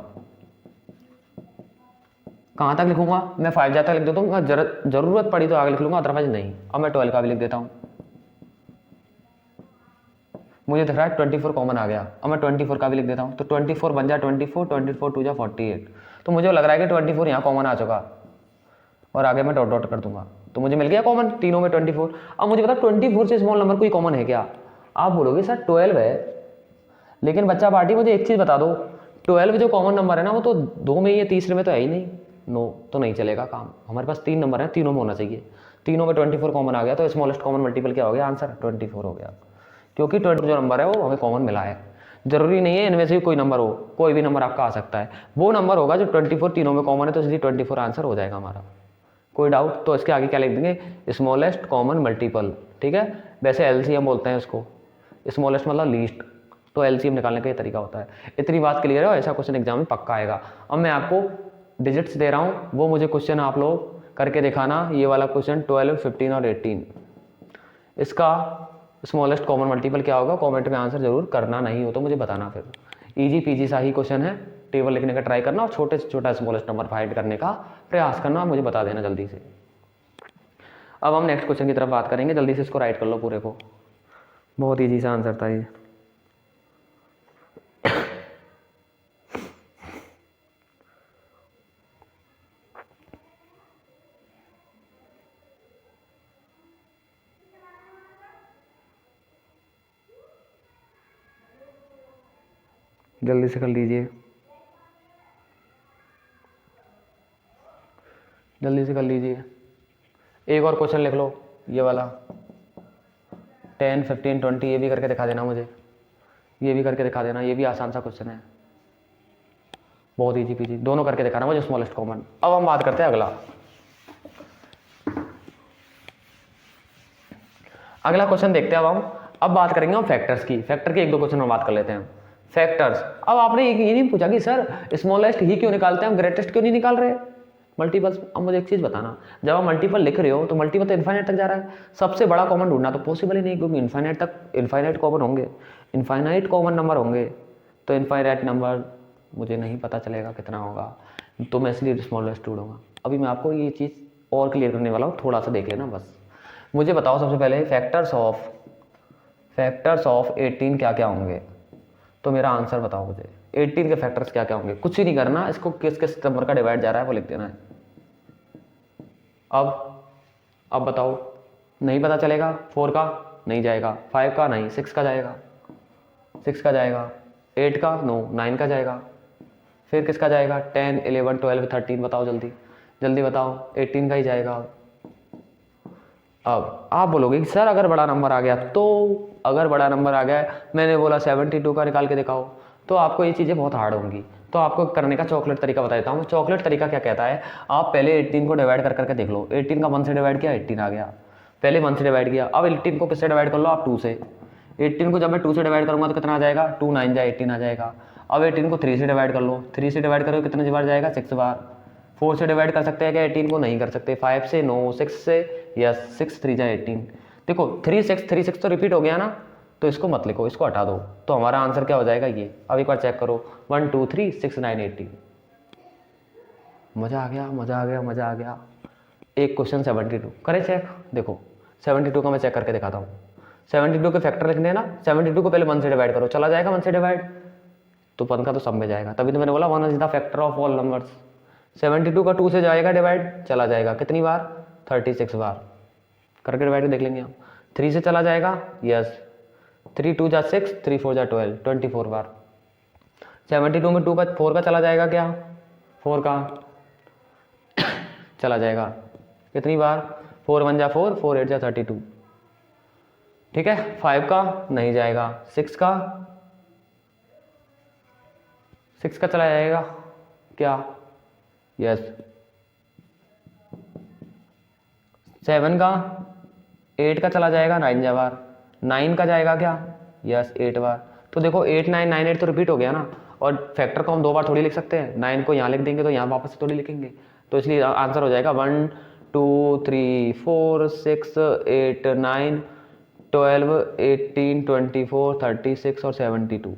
कहाँ तक लिखूंगा मैं, 5 तक लिख देता हूँ, जरूरत पड़ी तो आगे लिख लूंगा, अदरवाइज नहीं। अब मैं 12 का भी लिख देता हूँ, मुझे दिख रहा है 24 कॉमन आ गया, अब मैं 24 का भी लिख देता हूँ। तो 24 बन जाए 24 2 जा 48। तो मुझे लग रहा है कि 24 यहाँ कॉमन आ चुका, और आगे मैं डॉट डॉट कर दूंगा। तो मुझे मिल गया कॉमन, तीनों में 24। अब मुझे बता 24 से स्मॉल नंबर कोई कॉमन है क्या? आप बोलोगे सर 12 है, लेकिन बच्चा पार्टी मुझे एक चीज़ बता दो, 12 जो कॉमन नंबर है ना वो तो 2 में ही है, तीसरे में तो है ही नहीं। नो, तो नहीं चलेगा काम। हमारे पास 3 नंबर है, तीनों में होना चाहिए। तीनों में 24 कॉमन आ गया तो स्मॉलेस्ट कॉमन मल्टीपल क्या हो गया? आंसर 24 हो गया, क्योंकि 20 जो नंबर है वो हमें कॉमन मिला है। जरूरी नहीं है इनमें से कोई नंबर हो, कोई भी नंबर आपका आ सकता है, वो नंबर होगा जो 24 तीनों में कॉमन है, तो इसलिए 24 आंसर हो जाएगा हमारा। कोई डाउट? तो इसके आगे क्या लिख देंगे? Smallest common multiple. ठीक है, वैसे एलसीएम बोलते हैं इसको, स्मॉलेस्ट मतलब लीस्ट, तो एलसीएम निकालने का ये तरीका होता है। इतनी बात क्लियर है, ऐसा क्वेश्चन एग्जाम में पक्का आएगा। अब मैं आपको डिजिट्स दे रहा हूँ, वो मुझे क्वेश्चन आप लोग करके दिखाना। ये वाला क्वेश्चन 12, 15 और 18, इसका स्मॉलेस्ट कॉमन मल्टीपल क्या होगा? कमेंट में आंसर जरूर करना, नहीं हो तो मुझे बताना। फिर इजी पीजी सा ही क्वेश्चन है, टेबल लिखने का ट्राई करना और छोटे से छोटा स्मॉलेस्ट नंबर फाइंड करने का प्रयास करना, मुझे बता देना जल्दी से। अब हम नेक्स्ट क्वेश्चन की तरफ बात करेंगे, जल्दी से इसको राइट कर लो पूरे को, बहुत ईजी सा आंसर था ये। जल्दी से कर लीजिए, जल्दी से कर लीजिए। एक और क्वेश्चन लिख लो, ये वाला 10, 15, 20, ये भी करके दिखा देना मुझे, ये भी करके दिखा देना, ये भी आसान सा क्वेश्चन है, बहुत इजी पीजी, दोनों करके दिखाना मुझे स्मॉलेस्ट कॉमन। अब हम बात करते हैं अगला क्वेश्चन देखते हैं। अब बात करेंगे हम फैक्टर्स की। फैक्टर के एक दो क्वेश्चन में बात कर लेते हैं। फैक्टर्स, अब आपने ये नहीं पूछा कि सर स्मॉलेस्ट ही क्यों निकालते हैं, हम ग्रेटेस्ट क्यों नहीं निकाल रहे मल्टीपल्स। अब मुझे एक चीज़ बताना, जब आप मल्टीपल लिख रहे हो तो मल्टीपल तो इन्फाइनाइट तक जा रहा है, सबसे बड़ा कॉमन ढूंढना तो पॉसिबल ही नहीं, क्योंकि इन्फाइनाइट तक इन्फाइनाइट कॉमन होंगे, इन्फाइनाइट कॉमन नंबर होंगे, तो इन्फाइनाइट नंबर मुझे नहीं पता चलेगा कितना होगा, तो मैं इसलिए स्मॉलेस्ट ढूंढूंगा। अभी मैं आपको ये चीज़ और क्लियर करने वाला हूँ, थोड़ा सा देख लेना बस। मुझे बताओ सबसे पहले फैक्टर्स ऑफ 18 क्या क्या होंगे, तो मेरा आंसर बताओ मुझे, 18 के फैक्टर्स क्या क्या होंगे। कुछ ही नहीं करना, इसको किस किस नंबर का डिवाइड जा रहा है वो लिख देना है। अब बताओ, नहीं पता चलेगा? 4 का नहीं जाएगा, 5 का नहीं, 6 का जाएगा, 6 का जाएगा, 8 का नो, 9 का जाएगा, फिर किसका जाएगा? 10, 11, 12, 13, बताओ जल्दी जल्दी बताओ, 18 का ही जाएगा। अब आप बोलोगे कि सर अगर बड़ा नंबर आ गया, तो अगर बड़ा नंबर आ गया, मैंने बोला 72 का निकाल के दिखाओ, तो आपको ये चीज़ें बहुत हार्ड होंगी। तो आपको करने का चॉकलेट तरीका बता देता हूँ। चॉकलेट तरीका क्या कहता है, आप पहले 18 को डिवाइड कर करके देख लो। 18 का 1 से डिवाइड किया, 18 आ गया, पहले 1 से डिवाइड किया। अब 18 को किससे डिवाइड कर लो आप? 2 से। 18 को जब मैं 2 से डिवाइड करूँगा तो कितना आ जाएगा? 2 9 जाए 18 आ जाएगा। अब 18 को 3 से डिवाइड कर लो, 3 से डिवाइड करोगे कितने बार जाएगा? 6 बार। 4 से डिवाइड कर सकते हैं क्या 18 को? नहीं कर सकते। 5 से नो, 6 से यस, 6 3 जाए 18। देखो 3 6 तो रिपीट हो गया ना, तो इसको मत लिखो, इसको हटा दो, तो हमारा आंसर क्या हो जाएगा ये। अब एक बार चेक करो, 1 2 3 6 9 18। मज़ा आ गया, मज़ा आ गया, मज़ा आ गया। एक क्वेश्चन 72 करें चेक, देखो 72 का मैं चेक करके दिखाता हूँ। 72 के फैक्टर लिखने हैं ना, 72 को पहले 1 से डिवाइड करो, चला जाएगा 1 से डिवाइड, तो 1 का तो सब में जाएगा, तभी तो मैंने बोला 1 is the factor of all numbers. 72 का 2 से जाएगा डिवाइड, चला जाएगा कितनी बार? 36 बार। करके डिवाइड देख लेंगे हम। 3 से चला जाएगा, यस, 3 2 जा 6, 3 4 जा 12, 24 बार। 72 में 2 का 4 का चला जाएगा क्या? 4 का चला जाएगा कितनी बार? 4 1 जा 4, 4 8 जा 32। ठीक है, 5 का नहीं जाएगा, 6 का चला जाएगा क्या? यस। 7 का, 8 का चला जाएगा 9 जा बार, 9 का जाएगा क्या? यस 8 बार। तो देखो 8 9 9 8 तो रिपीट हो गया ना, और फैक्टर को हम 2 बार थोड़ी लिख सकते हैं, 9 को यहाँ लिख देंगे तो यहाँ वापस से थोड़ी लिखेंगे, तो इसलिए आंसर हो जाएगा 1 2 3 4 6 8 9 12 18 24 36 और 72,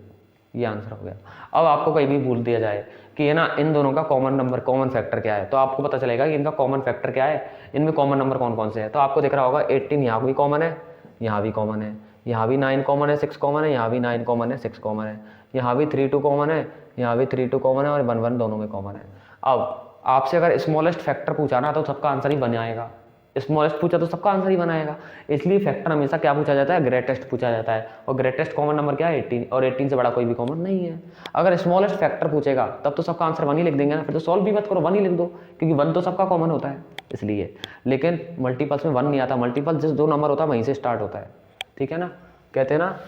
ये आंसर हो गया। अब आपको कहीं भी भूल दिया जाए कि है ना इन दोनों का कॉमन नंबर, कॉमन फैक्टर क्या है, तो आपको पता चलेगा कि इनका कॉमन फैक्टर क्या है, इनमें कॉमन नंबर कौन कौन से हैं। तो आपको दिख रहा होगा 18 यहाँ भी कॉमन है, यहाँ भी कॉमन है, यहाँ भी 9 कॉमन है, 6 कॉमन है, यहाँ भी 9 कॉमन है, 6 कॉमन है, यहाँ भी 3 2 कॉमन है, यहाँ भी 3 2 कॉमन है, और 1 1 दोनों में कॉमन है। अब आपसे अगर स्मॉलेस्ट फैक्टर पूछा ना तो सबका आंसर ही बन जाएगा, स्मॉलेस्ट पूछा तो सबका आंसर ही बनाएगा। इसलिए फैक्टर हमेशा क्या पूछा जाता है, ग्रेटेस्ट पूछा जाता है। और ग्रेटेस्ट कॉमन नंबर क्या है, 18, और 18 से बड़ा कोई भी कॉमन नहीं है। अगर स्मॉलेस्ट फैक्टर पूछेगा तब तो सबका आंसर 1 ही लिख देंगे ना, फिर तो सॉल्व भी मत करो, 1 ही लिख दो, क्योंकि 1 तो सबका कॉमन होता है इसलिए। लेकिन मल्टीपल्स में 1 नहीं आता, मल्टीपल जिस 2 नंबर होता है वहीं से स्टार्ट होता है, ठीक है ना। कहते हैं ना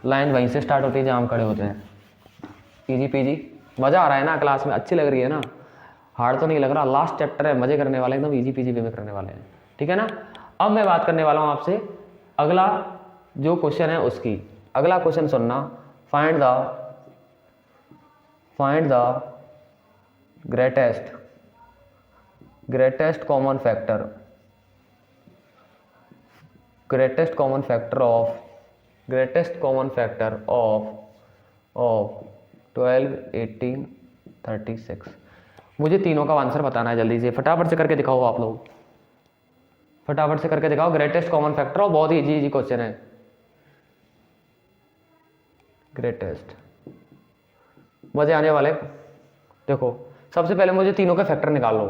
लाइन वहीं से स्टार्ट होती है जहाँ हम खड़े होते हैं। ईजी पीजी, मज़ा आ रहा है ना क्लास में, अच्छी लग रही है ना, हार्ड तो नहीं लग रहा। लास्ट चैप्टर है, मजे करने वाले, एकदम इजी पीजी वे में करने वाले हैं, ठीक है ना। अब मैं बात करने वाला हूँ आपसे अगला जो क्वेश्चन है उसकी। अगला क्वेश्चन सुनना, find the greatest common factor of 12, 18, 36। मुझे तीनों का आंसर बताना है, जल्दी से फटाफट से करके दिखाओ आप लोग, फटाफट से करके दिखाओ। ग्रेटेस्ट कॉमन फैक्टर, और बहुत ही इजी क्वेश्चन है। ग्रेटेस्ट, मजे आने वाले। देखो सबसे पहले मुझे तीनों के फैक्टर निकाल लो।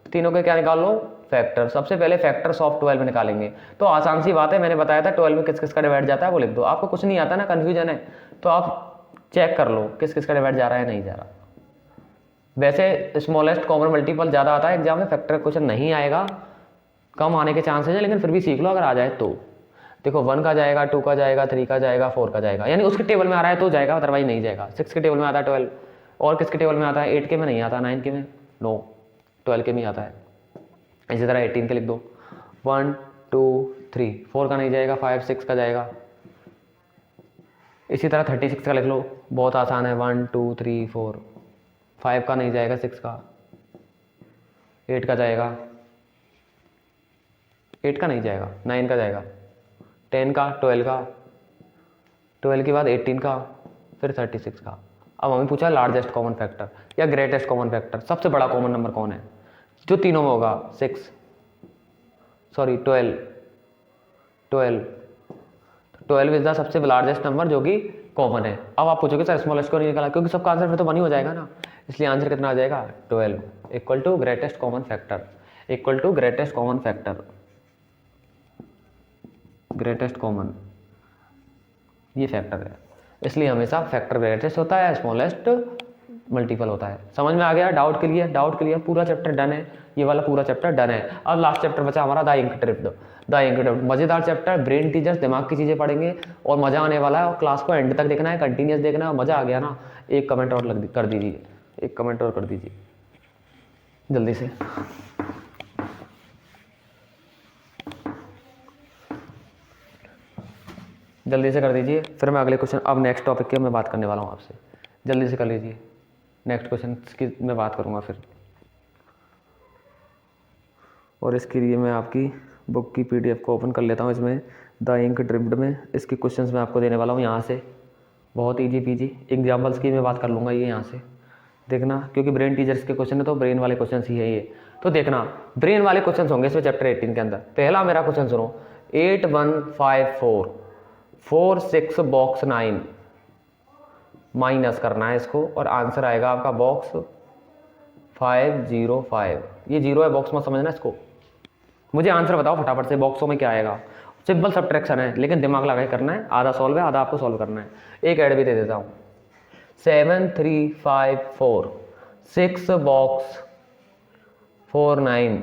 तीनों के क्या निकाल लो, फैक्टर। सबसे पहले फैक्टर्स ऑफ 12 निकालेंगे। तो आसान सी बात है, मैंने बताया था 12 में किस किस का डिवाइड जाता है वो लिख दो। आपको कुछ नहीं आता ना, कन्फ्यूजन है तो आप चेक कर लो किस किस का डिवाइड जा रहा है, नहीं जा रहा। वैसे स्मॉलेस्ट कॉमन मल्टीपल ज़्यादा आता है एग्जाम में, फैक्टर क्वेश्चन नहीं आएगा, कम आने के चांसेस है, लेकिन फिर भी सीख लो अगर आ जाए तो। देखो 1 का जाएगा, 2 का जाएगा, 3 का जाएगा, 4 का जाएगा, यानी उसके टेबल में आ रहा है तो जाएगा, अदरवाइज नहीं जाएगा। 6 के टेबल में आता है 12, और किसके टेबल में आता है, 8 के में नहीं आता, 9 के में नो, 12 के में आता है। इसी तरह 18 के लिख दो, 1, 2, 3, 4 का नहीं जाएगा, 5, 6 का जाएगा। इसी तरह 36 का लिख लो, बहुत आसान है, 1, 2, 3, 4, 5 का नहीं जाएगा, 6 का, 8 का जाएगा, 8 का नहीं जाएगा, 9 का जाएगा, 10 का, 12 का, 12 के बाद 18 का, फिर 36 का। अब हमें पूछा लार्जेस्ट कॉमन फैक्टर या ग्रेटेस्ट कॉमन फैक्टर, सबसे बड़ा कॉमन नंबर कौन है जो तीनों में होगा, 12 इज द सबसे लार्जेस्ट नंबर जो कि कॉमन है। अब आप पूछोगे सर स्मॉलेस्ट क्यों नहीं निकाला, क्योंकि सबका आंसर फिर तो 1 ही हो जाएगा ना, इसलिए आंसर कितना आ जाएगा, 12 equal to greatest common factor, greatest common ये फैक्टर है। इसलिए हमेशा फैक्टर ग्रेटेस्ट होता है, स्मॉलेस्ट मल्टीपल होता है। समझ में आ गया, डाउट क्लियर, पूरा चैप्टर डन है, ये वाला पूरा चैप्टर डन है। अब लास्ट चैप्टर बचा हमारा द इंक ड्रिफ्ट, मजेदार चैप्टर, ब्रेन टीचर्स, दिमाग की चीज़ें पढ़ेंगे और मज़ा आने वाला है। और क्लास को एंड तक देखना है, कंटिन्यूस देखना है। मज़ा आ गया ना, एक कमेंट और कर दीजिए जल्दी से। जल्दी से कर दीजिए, फिर मैं अगले क्वेश्चन, अब नेक्स्ट टॉपिक की मैं बात करने वाला हूँ आपसे, जल्दी से कर लीजिए। नेक्स्ट क्वेश्चन की मैं बात करूँगा फिर, और इसके लिए मैं आपकी बुक की PDF को ओपन कर लेता हूँ। इसमें द इंक ड्रिफ्ट में इसके क्वेश्चंस मैं आपको देने वाला हूँ यहाँ से, बहुत ईजी पीजी एग्जाम्पल्स की मैं बात कर लूँगा ये यहाँ से, देखना, क्योंकि ब्रेन टीचर्स के क्वेश्चन है तो ब्रेन वाले क्वेश्चन ही है ये। तो देखना ब्रेन वाले क्वेश्चन होंगे इसमें चैप्टर 18 के अंदर। पहला मेरा क्वेश्चन सुनो, 8154 46 बॉक्स 9 माइनस करना है इसको, और आंसर आएगा आपका बॉक्स 505। ये 0 है, बॉक्स मत समझना इसको। मुझे आंसर बताओ फटाफट से, बॉक्सों में क्या आएगा। सिंपल सब्ट्रैक्शन है, लेकिन दिमाग लगा के करना है, आधा सॉल्व है, आधा आपको सॉल्व करना है। एक ऐड भी दे देता हूँ, 7354 6 बॉक्स 49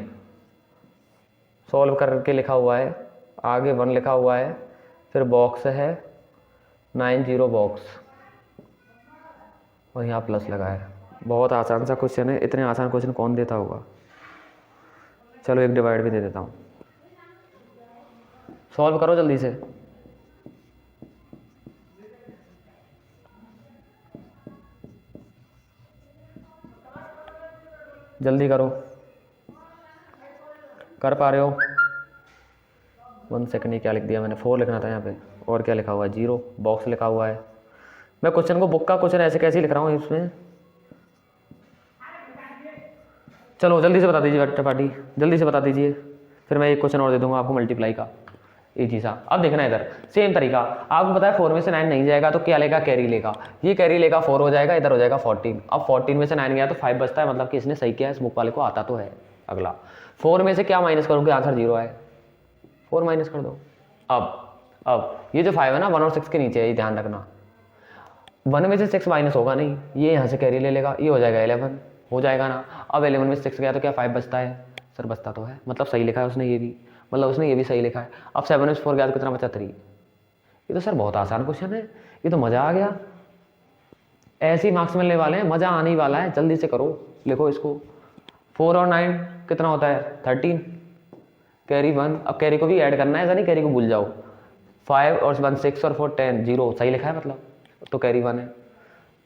सॉल्व करके लिखा हुआ है, आगे 1 लिखा हुआ है, फिर बॉक्स है 90 बॉक्स, और यहाँ प्लस लगा है। बहुत आसान सा क्वेश्चन है, इतने आसान क्वेश्चन कौन देता होगा। चलो एक डिवाइड भी दे देता हूँ, सॉल्व करो जल्दी से। जल्दी करो, कर पा रहे हो? 1 सेकंड, ये क्या लिख दिया मैंने, 4 लिखना था यहाँ पे, और क्या लिखा हुआ है, 0 बॉक्स लिखा हुआ है। मैं क्वेश्चन को, बुक का क्वेश्चन ऐसे कैसे लिख रहा हूँ इसमें। चलो जल्दी से बता दीजिए पार्टी, जल्दी से बता दीजिए, फिर मैं एक क्वेश्चन और दे दूंगा आपको मल्टीप्लाई का, इजी सा। अब देखना इधर सेम तरीका, आपको पता है 4 में से 9 नहीं जाएगा तो क्या लेगा, कैरी लेगा। ये कैरी लेगा, 4 हो जाएगा, इधर हो जाएगा 14। अब 14 में से 9 गया तो 5 बचता है, मतलब कि इसने सही किया है, इस बुक वाले को आता तो है, अगला 4 में से क्या माइनस करोगे, आंसर 0 आए, 4 माइनस कर दो। अब ये जो 5 है ना 1 और 6 के नीचे है, ये ध्यान रखना। 1 में से 6 माइनस होगा नहीं, ये यहाँ से कैरी ले लेगा, ये हो जाएगा 11, हो जाएगा ना। अब 11 में से 6 गया तो क्या 5 बचता है, सर बचता तो है, मतलब सही लिखा है उसने ये भी, मतलब उसने ये भी सही लिखा है। अब 7 में से 4 गया तो कितना बचा 3। ये तो सर बहुत आसान क्वेश्चन है, ये तो मज़ा आ गया। ऐसे ही मार्क्स मिलने वाले हैं, मज़ा आने ही वाला है, जल्दी से करो, लिखो इसको। 4 और 9 कितना होता है 13, कैरी 1, अब कैरी को भी ऐड करना है, ऐसा नहीं कैरी को भूल जाओ। 5 और 1 6 और 4 10, 0 सही लिखा है मतलब, तो कैरी 1 है।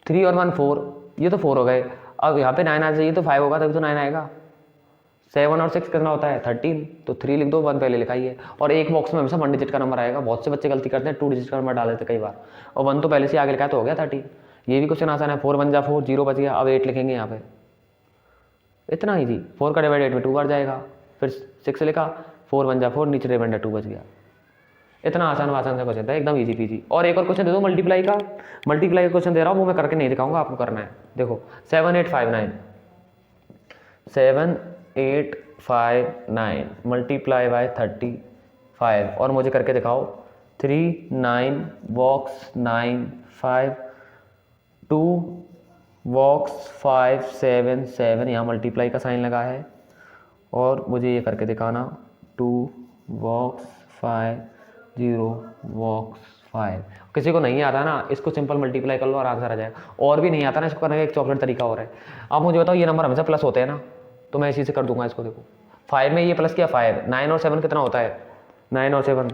3 और 1 4, ये तो 4 हो गए। अब यहाँ पे 9 आ चाहिए तो 5 होगा तभी तो 9 आएगा। 7 और 6 कितना होता है 13, तो 3 लिख दो, 1 पहले लिखाइए। और एक बॉक्स में हमेशा 1 डिजिट का नंबर आएगा, बहुत से बच्चे गलती करते हैं 2 डिजिट का नंबर डाल देते कई बार, और 1 तो पहले से आगे लिखा है तो हो गया 13। ये भी क्वेश्चन आसान है, 4 1 जा 4, 0 बच गया। अब 8 लिखेंगे यहाँ पे, इतना ही जी, 4 का डिवाइड 8 में 2 बार जाएगा, फिर 6 लिखा, 4 1 जा 4, नीचे रिमाइंडर 2 बच गया। इतना आसान सा क्वेश्चन था, एकदम इजी पीजी। और एक और क्वेश्चन दे दो मल्टीप्लाई का, मल्टीप्लाई का क्वेश्चन दे रहा हूँ, वो मैं करके नहीं दिखाऊंगा, आपको करना है। देखो 7 8 5 9, 7 8 5 9 मल्टीप्लाई बाय 35, और मुझे करके दिखाओ 3 9 बॉक्स 9 5 2 बॉक्स 5 7 7, यहाँ मल्टीप्लाई का साइन लगा है, और मुझे ये करके दिखाना 2 बॉक्स 5 0 बॉक्स 5। किसी को नहीं आता ना, इसको सिंपल मल्टीप्लाई कर लो और आंसर आ जाएगा। और भी नहीं आता ना, इसको करने का एक चॉकलेट तरीका और है। अब मुझे बताओ ये नंबर हमेशा प्लस होते हैं ना, तो मैं इसी से कर दूंगा इसको। देखो 5 में ये प्लस किया 5, 9 और 7 कितना होता है, 9 और 7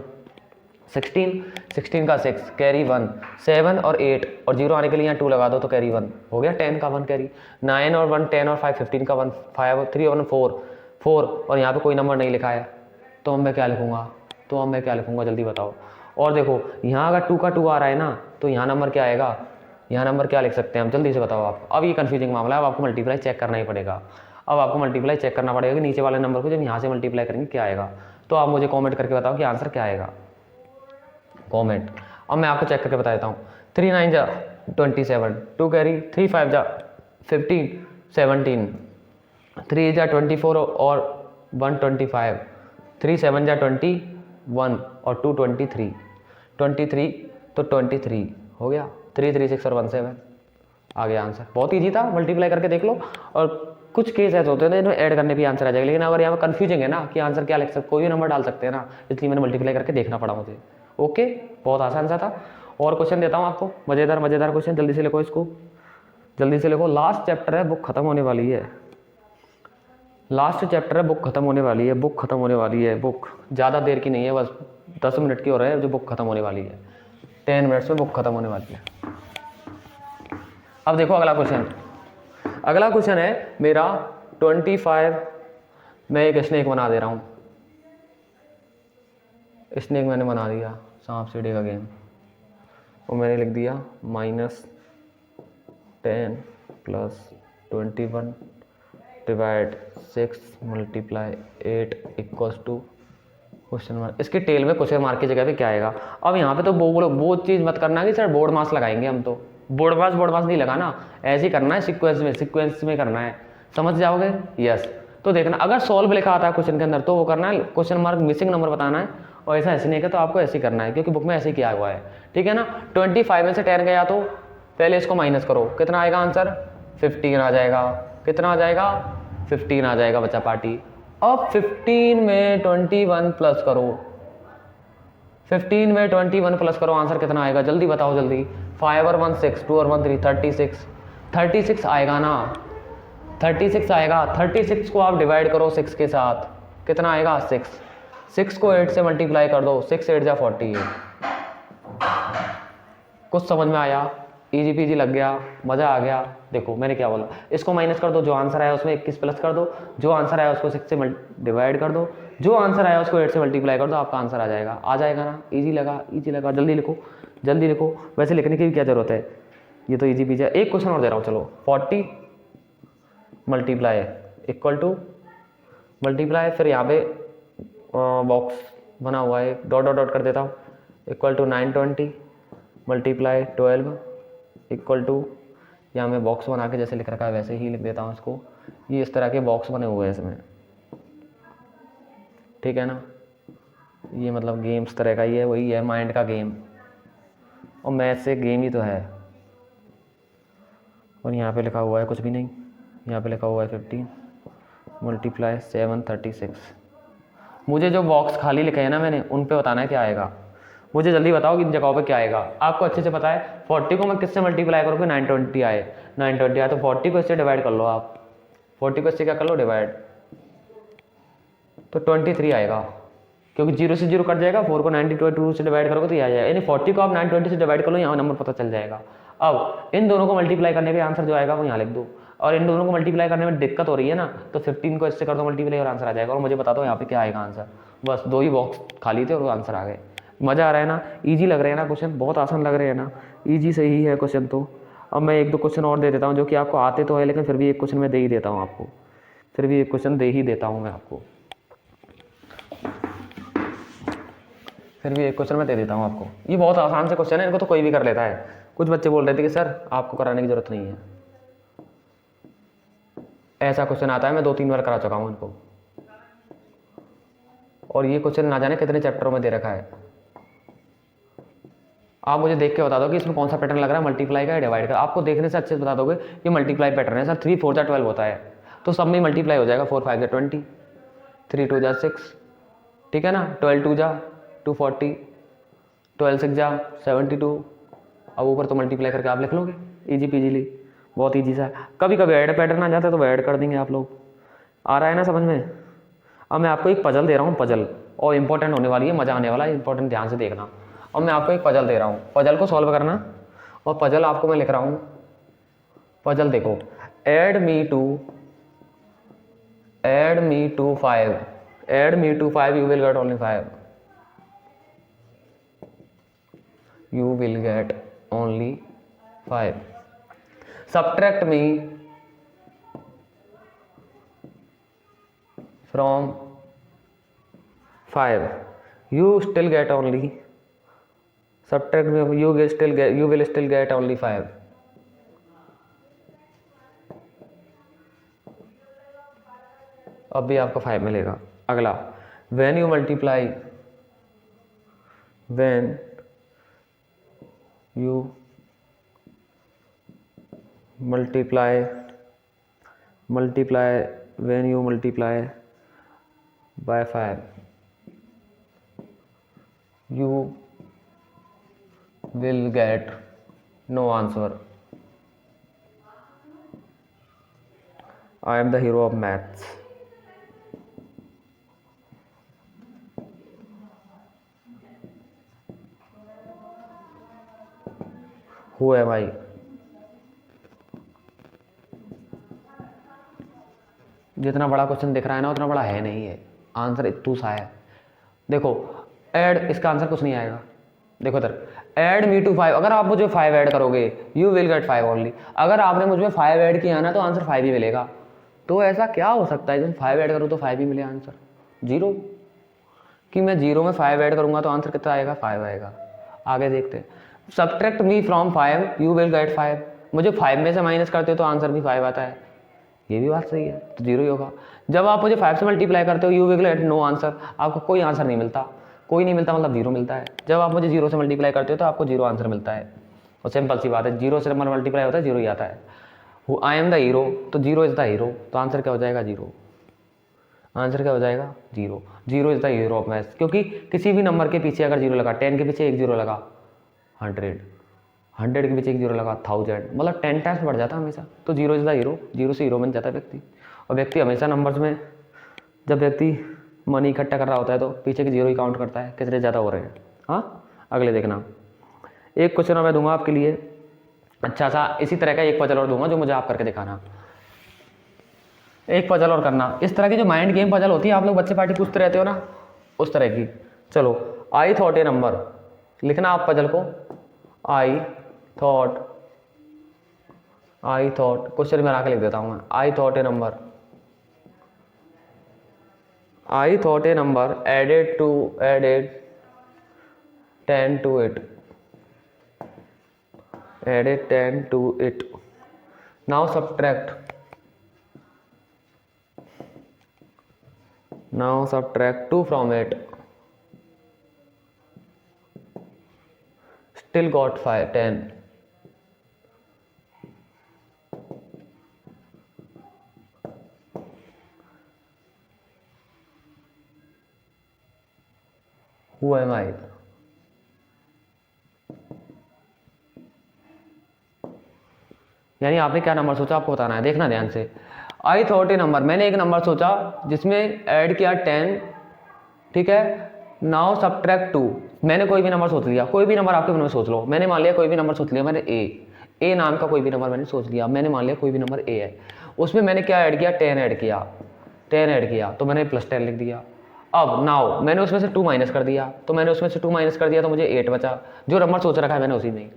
16, 16 का 6 कैरी 1, 7 और 8 और 0 आने के लिए यहाँ 2 लगा दो तो कैरी 1 हो गया, 10 का 1 कैरी, 9 और 1 10 और 5 15 का 1, 5 और 3 और 1 4 4, और यहाँ पे कोई नंबर नहीं लिखा है, तो अब मैं क्या लिखूंगा, जल्दी बताओ। और देखो यहाँ अगर 2 का 2 आ रहा है ना, तो यहाँ नंबर क्या आएगा, यहाँ नंबर क्या लिख सकते हैं हम, जल्दी से बताओ आप। अब ये कन्फ्यूजिंग मामला है, अब आपको मल्टीप्लाई चेक करना ही पड़ेगा। अब आपको मल्टीप्लाई चेक करना पड़ेगा कि नीचे वाले नंबर को जब यहाँ से मल्टीप्लाई करेंगे क्या आएगा। तो आप मुझे कमेंट करके बताओ कि आंसर क्या आएगा, कमेंट। अब मैं आपको चेक करके बता देता हूँ। 3 9 जा 27, 2 कैरी, 3 5 जा 15 17, 3 जा 24 और 1 25, 3 7 जा 21 और 2 23, 23 तो 23 हो गया, 3 3 6 और 1 7 आ गया आंसर। बहुत ईजी था, मल्टीप्लाई करके देख लो। और कुछ केस ऐसे होते हैं इन्हें ऐड करने भी आंसर आ जाएगा, लेकिन अगर यहाँ पर कन्फ्यूजिंग है ना कि आंसर क्या लिख सकते, कोई भी नंबर डाल सकते हैं ना, इसलिए मैंने मल्टीप्लाई करके देखना पड़ा मुझे। ओके, बहुत आसान सा था। और क्वेश्चन देता हूँ आपको, मज़ेदार क्वेश्चन, जल्दी से लिखो इसको, जल्दी से लिखो। लास्ट चैप्टर है, बुक खत्म होने वाली है, लास्ट चैप्टर है, बुक खत्म होने वाली है, बुक खत्म होने वाली है। बुक ज़्यादा देर की नहीं है, बस 10 मिनट की हो रहा है जो बुक खत्म होने वाली है, 10 मिनट्स में बुक खत्म होने वाली है। अब देखो अगला क्वेश्चन है मेरा 25। मैं एक स्नेक बना दे रहा हूँ, स्नेक मैंने बना दिया, सांप सीढ़ी का गेम, और मैंने लिख दिया -10 + 21 divide 6 multiply 8 equals to question mark. इसके टेल में क्वेश्चन मार्क की जगह पे क्या आएगा। अब यहाँ पे तो वो चीज़ मत करना कि सर बोर्ड मास लगाएंगे हम, तो बोर्ड मास नहीं लगाना, ऐसे ही करना है, सीक्वेंस में करना है, समझ जाओगे। यस, तो देखना अगर सॉल्व लिखा आता है क्वेश्चन के अंदर तो वो करना है, क्वेश्चन मार्क मिसिंग नंबर बताना है, और ऐसा ऐसे नहीं है तो आपको ऐसे ही करना है, क्योंकि बुक में ऐसे ही किया हुआ है, ठीक है ना। 25 में से 10 गया तो पहले इसको माइनस करो, कितना आएगा आंसर, 15 आ जाएगा। कितना आ जाएगा, 15 आ जाएगा बच्चा पार्टी। अब 15 में 21 प्लस करो, 15 में 21 प्लस करो, आंसर कितना आएगा जल्दी बताओ जल्दी। 5 और 1 6, 2 और 1 3, 36 आएगा ना, 36 आएगा। 36 को आप डिवाइड करो 6 के साथ, कितना आएगा 6 को 8 से मल्टीप्लाई कर दो, 6 8 जा 48। कुछ समझ में आया, इजी पीजी लग गया, मज़ा आ गया। देखो मैंने क्या बोला, इसको माइनस कर दो, जो आंसर आया उसमें 21 प्लस कर दो, जो आंसर आया उसको 6 से डिवाइड कर दो, जो आंसर आया उसको 8 से मल्टीप्लाई कर दो, आपका आंसर आ जाएगा ना। इजी लगा, जल्दी लिखो। वैसे लिखने की भी क्या ज़रूरत है, ये तो इजी पीजी है। एक क्वेश्चन और दे रहा हूँ, चलो 40 मल्टीप्लाई इक्वल टू मल्टीप्लाई, फिर यहाँ पे बॉक्स बना हुआ है, डॉट कर देता हूँ, equal to 920 multiply 12 equal to, यहाँ मैं बॉक्स बना के जैसे लिख रखा है वैसे ही लिख देता हूँ इसको। ये इस तरह के बॉक्स बने हुए हैं इसमें, ठीक है ना। ये मतलब गेम्स तरह का ही है, वही है माइंड का गेम, और मैथ से गेम ही तो है। और यहाँ पे लिखा हुआ है कुछ भी नहीं, यहाँ पे लिखा हुआ है 15 मल्टीप्लाई 736। मुझे जो बॉक्स खाली लिखे हैं ना मैंने, उन पे बताना है क्या आएगा। मुझे जल्दी बताओ कि इन जगहों पे क्या आएगा। आपको अच्छे से पता है 40 को मैं किससे मल्टीप्लाई करूँ कि 920 आए, 920 आए तो 40 को इससे डिवाइड कर लो आप, 40 को इससे क्या कर लो डिवाइड, तो 23 आएगा, क्योंकि 0 से 0 कट जाएगा। 4 को 92 से डिवाइड करोगे तो ये आ जाएगा, यानी 40 को आप 920 से डिवाइड कर लो, यहाँ नंबर पता चल जाएगा। अब इन दोनों को मल्टीप्लाई करने पे आंसर जो आएगा वो यहाँ लिख दो, और इन दोनों को मल्टीप्लाई करने में दिक्कत हो रही है ना, तो 15 को इससे कर दो मल्टीप्लाई और आंसर आ जाएगा। और मुझे बता दो यहाँ पे क्या आएगा आंसर। बस 2 ही बॉक्स खाली थे और वो आंसर आ गए। मज़ा आ रहा है ना, ईजी लग रहे हैं ना क्वेश्चन, बहुत आसान लग रहे हैं ना, ईजी से ही है क्वेश्चन। तो अब मैं 1-2 क्वेश्चन और दे देता हूँ जो कि आपको आते तो है, लेकिन फिर भी एक क्वेश्चन मैं दे ही देता हूँ आपको, फिर भी एक क्वेश्चन दे ही देता हूँ मैं आपको, फिर भी एक क्वेश्चन मैं दे देता हूँ आपको। ये बहुत आसान से क्वेश्चन है, इनको तो कोई भी कर लेता है। कुछ बच्चे बोल रहे थे कि सर आपको कराने की जरूरत नहीं है, ऐसा क्वेश्चन आता है, मैं 2-3 बार करा चुका हूँ इनको। और ये क्वेश्चन ना जाने कितने चैप्टरों में दे रखा है। आप मुझे देख के बता दो कि इसमें कौन सा पैटर्न लग रहा है, मल्टीप्लाई का या डिवाइड का। आपको देखने से अच्छे से बता दोगे ये मल्टीप्लाई पैटर्न है। सर 3 4 जा 12 होता है, तो सब में मल्टीप्लाई हो जाएगा। 4 5 जा 20, 3 2 जा 6, ठीक है ना, 12 2 जा 240, 12 6 जा 72। अब ऊपर तो मल्टीप्लाई करके आप लिख लोगे ईजी पीजीली, बहुत ईजी सा है। कभी कभी ऐड पैटर्न आ जाता है तो ऐड कर देंगे आप लोग। आ रहा है ना समझ में। अब मैं आपको एक पजल दे रहा हूँ, पजल, और इंपॉर्टेंट होने वाली है, मजा आने वाला है, इंपॉर्टेंट ध्यान से देखना। और मैं आपको एक पजल दे रहा हूँ, पजल को सॉल्व करना, और पजल आपको मैं लिख रहा हूँ। पजल देखो, add me to 5, add me to 5, you will get only 5, you will get only 5. Subtract me from 5, you still get only, subtract me, you will still get only 5. अब भी आपको 5 मिलेगा। अगला, when you multiply when you multiply by 5, you will get no answer. I am the hero of maths. Who am I? जितना बड़ा question दिख रहा है ना उतना बड़ा है नहीं है, आंसर इतू सा है। देखो ऐड, इसका आंसर कुछ नहीं आएगा। देखो इधर, ऐड मी टू 5, अगर आप मुझे 5 ऐड करोगे यू विल गेट 5 ओनली। अगर आपने मुझे 5 ऐड किया ना तो आंसर 5 ही मिलेगा। तो ऐसा क्या हो सकता है जब 5 ऐड करूँ तो 5 ही मिले आंसर? 0, कि मैं 0 में 5 ऐड करूँगा तो आंसर कितना आएगा? 5 आएगा। आगे देखते हैं, subtract me from 5, you will gate 5। मुझे 5 में से माइनस करते हो तो आंसर भी 5 आता है, ये भी बात सही है, तो 0 ही होगा। जब आप मुझे 5 से मल्टीप्लाई करते हो you will get no answer, आपको कोई आंसर नहीं मिलता, कोई नहीं मिलता मतलब 0 मिलता है। जब आप मुझे 0 से मल्टीप्लाई करते हो तो आपको 0 आंसर मिलता है, और सिंपल सी बात है, 0 से नंबर मल्टीप्लाई होता है 0 ही आता है। आई एम द हीरो, तो 0 इज द हीरो, तो आंसर क्या हो जाएगा? 0। आंसर क्या हो जाएगा? 0। 0 is the hero of maths, क्योंकि किसी भी नंबर के पीछे अगर 0 लगा, 10 के पीछे एक 0 लगा 100, 100 के पीछे एक 0 लगा 1000, मतलब 10 टाइम्स बढ़ जाता है हमेशा। तो 0 इज द हीरो, 0 से हीरो बन जाता है व्यक्ति। और व्यक्ति हमेशा नंबर्स में, जब व्यक्ति मनी इकट्ठा कर रहा होता है तो पीछे के 0 ही काउंट करता है कितने ज़्यादा हो रहे हैं। हाँ, अगले देखना, एक क्वेश्चन मैं दूंगा आपके लिए अच्छा सा, इसी तरह का एक पजल और दूंगा जो मुझे आप करके दिखाना। एक पजल और करना, इस तरह की जो माइंड गेम पजल होती है, आप लोग बच्चे पार्टी पूछते रहते हो ना, उस तरह की। चलो, आई थॉट ए नंबर, लिखना आप पजल को, आई थॉट, क्वेश्चन बना के लिख देता हूँ मैं, I thought a number, I thought a number added 10 to it, added 10 to it. Now now subtract 2 from it, still got 10. Who am I? यानी आपने क्या नंबर सोचा आपको बताना है, देखना ध्यान से. आई थॉट ए नंबर, मैंने एक नंबर सोचा जिसमें ऐड किया 10, ठीक है. नाउ सबट्रैक्ट 2, मैंने कोई भी नंबर सोच लिया, कोई भी नंबर आपके मन में सोच लो. मैंने मान लिया कोई भी नंबर सोच लिया, मैंने ए नाम का कोई भी नंबर मैंने सोच लिया. मैंने मान लिया कोई भी नंबर ए है, उसमें मैंने क्या ऐड किया, 10 ऐड किया, तो मैंने +10 लिख दिया. अब नाउ मैंने उसमें से 2 माइनस कर दिया, तो मुझे 8 बचा. जो नंबर सोच रखा है मैंने उसी में.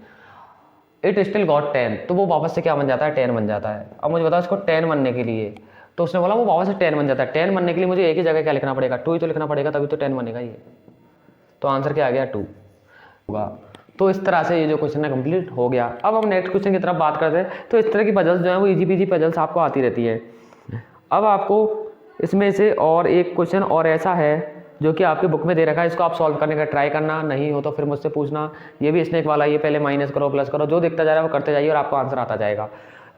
इट स्टिल गॉट 10, तो वो वापस से क्या बन जाता है, 10 बन जाता है. अब मुझे बताओ इसको 10 बनने के लिए, तो उसने बोला वो वापस से 10 बन जाता है. 10 बनने के लिए मुझे एक ही जगह क्या लिखना पड़ेगा, 2 ही तो लिखना पड़ेगा, तभी तो 10 बनेगा ये. तो आंसर क्या आ गया, 2 होगा. तो इस तरह से ये जो क्वेश्चन है कंप्लीट हो गया. अब हम नेक्स्ट क्वेश्चन की तरफ बात करते हैं. तो इस तरह की पजल्स जो है वो इजी पीजी पजल्स आपको आती रहती है. अब आपको इसमें से और एक क्वेश्चन और ऐसा है जो कि आपकी बुक में दे रखा है, इसको आप सॉल्व करने का ट्राई करना, नहीं हो तो फिर मुझसे पूछना. ये भी स्नेक वाला, ये पहले माइनस करो प्लस करो, जो दिखता जा रहा है वो करते जाइए और आपको आंसर आता जाएगा.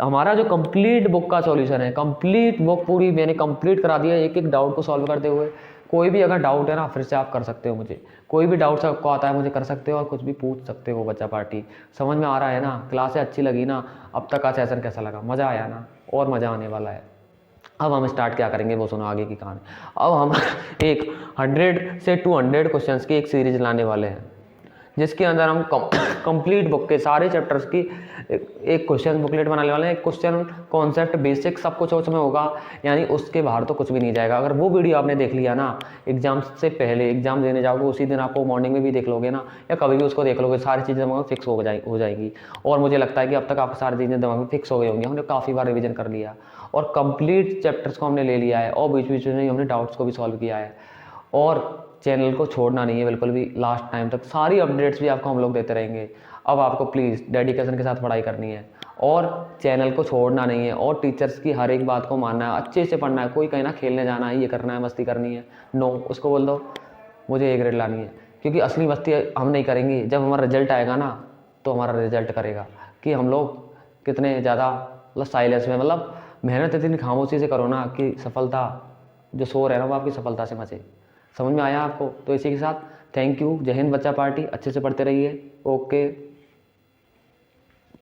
हमारा जो कंप्लीट बुक का सॉल्यूशन है, कंप्लीट बुक पूरी मैंने कंप्लीट करा दिया एक एक डाउट को सॉल्व करते हुए. कोई भी अगर डाउट है ना फिर से आप कर सकते हो, मुझे कोई भी डाउट आपको आता है मुझे कर सकते हो और कुछ भी पूछ सकते हो. बच्चा पार्टी समझ में आ रहा है ना, क्लासें अच्छी लगी ना, अब तक का सेशन कैसा लगा, मज़ा आया ना, और मज़ा आने वाला है. अब हम स्टार्ट क्या करेंगे वो सुनो आगे की कहानी. अब हम एक 100 से 200 क्वेश्चंस की एक सीरीज लाने वाले हैं, जिसके अंदर हम कंप्लीट बुक के सारे चैप्टर्स की एक क्वेश्चन बुकलेट बनाने वाले हैं. एक क्वेश्चन कॉन्सेप्ट बेसिक सब कुछ उसमें होगा, यानी उसके बाहर तो कुछ भी नहीं जाएगा. अगर वो वीडियो आपने देख लिया ना एग्जाम से पहले, एग्जाम देने जाओगे उसी दिन, आपको मॉर्निंग में भी देख लोगे ना या कभी भी उसको देख लोगे, सारी चीज़ें दिमाग में फिक्स हो जाएंगी. और मुझे लगता है कि अब तक आपकी सारी चीज़ें दिमाग में फिक्स हो गई होंगी. हमने काफ़ी बार रिविजन कर लिया और कंप्लीट चैप्टर्स को हमने ले लिया है, और बीच बीच में हमने डाउट्स को भी सॉल्व किया है. और चैनल को छोड़ना नहीं है बिल्कुल भी, लास्ट टाइम तक सारी अपडेट्स भी आपको हम लोग देते रहेंगे. अब आपको प्लीज़ डेडिकेशन के साथ पढ़ाई करनी है और चैनल को छोड़ना नहीं है, और टीचर्स की हर एक बात को मानना है, अच्छे से पढ़ना है. कोई कहीं ना खेलने जाना है, ये करना है, मस्ती करनी है, नो, उसको बोल दो मुझे A ग्रेड लानी है. क्योंकि असली मस्ती हम नहीं करेंगे, जब हमारा रिजल्ट आएगा ना तो हमारा रिजल्ट करेगा कि हम लोग कितने ज़्यादा मतलब साइलेंस में, मतलब मेहनत इतनी खामोशी से करो ना कि सफलता जो शोर है ना वो आपकी सफलता से मचे. समझ में आया आपको? तो इसी के साथ थैंक यू. जय हिंद बच्चा पार्टी, अच्छे से पढ़ते रहिए. ओके.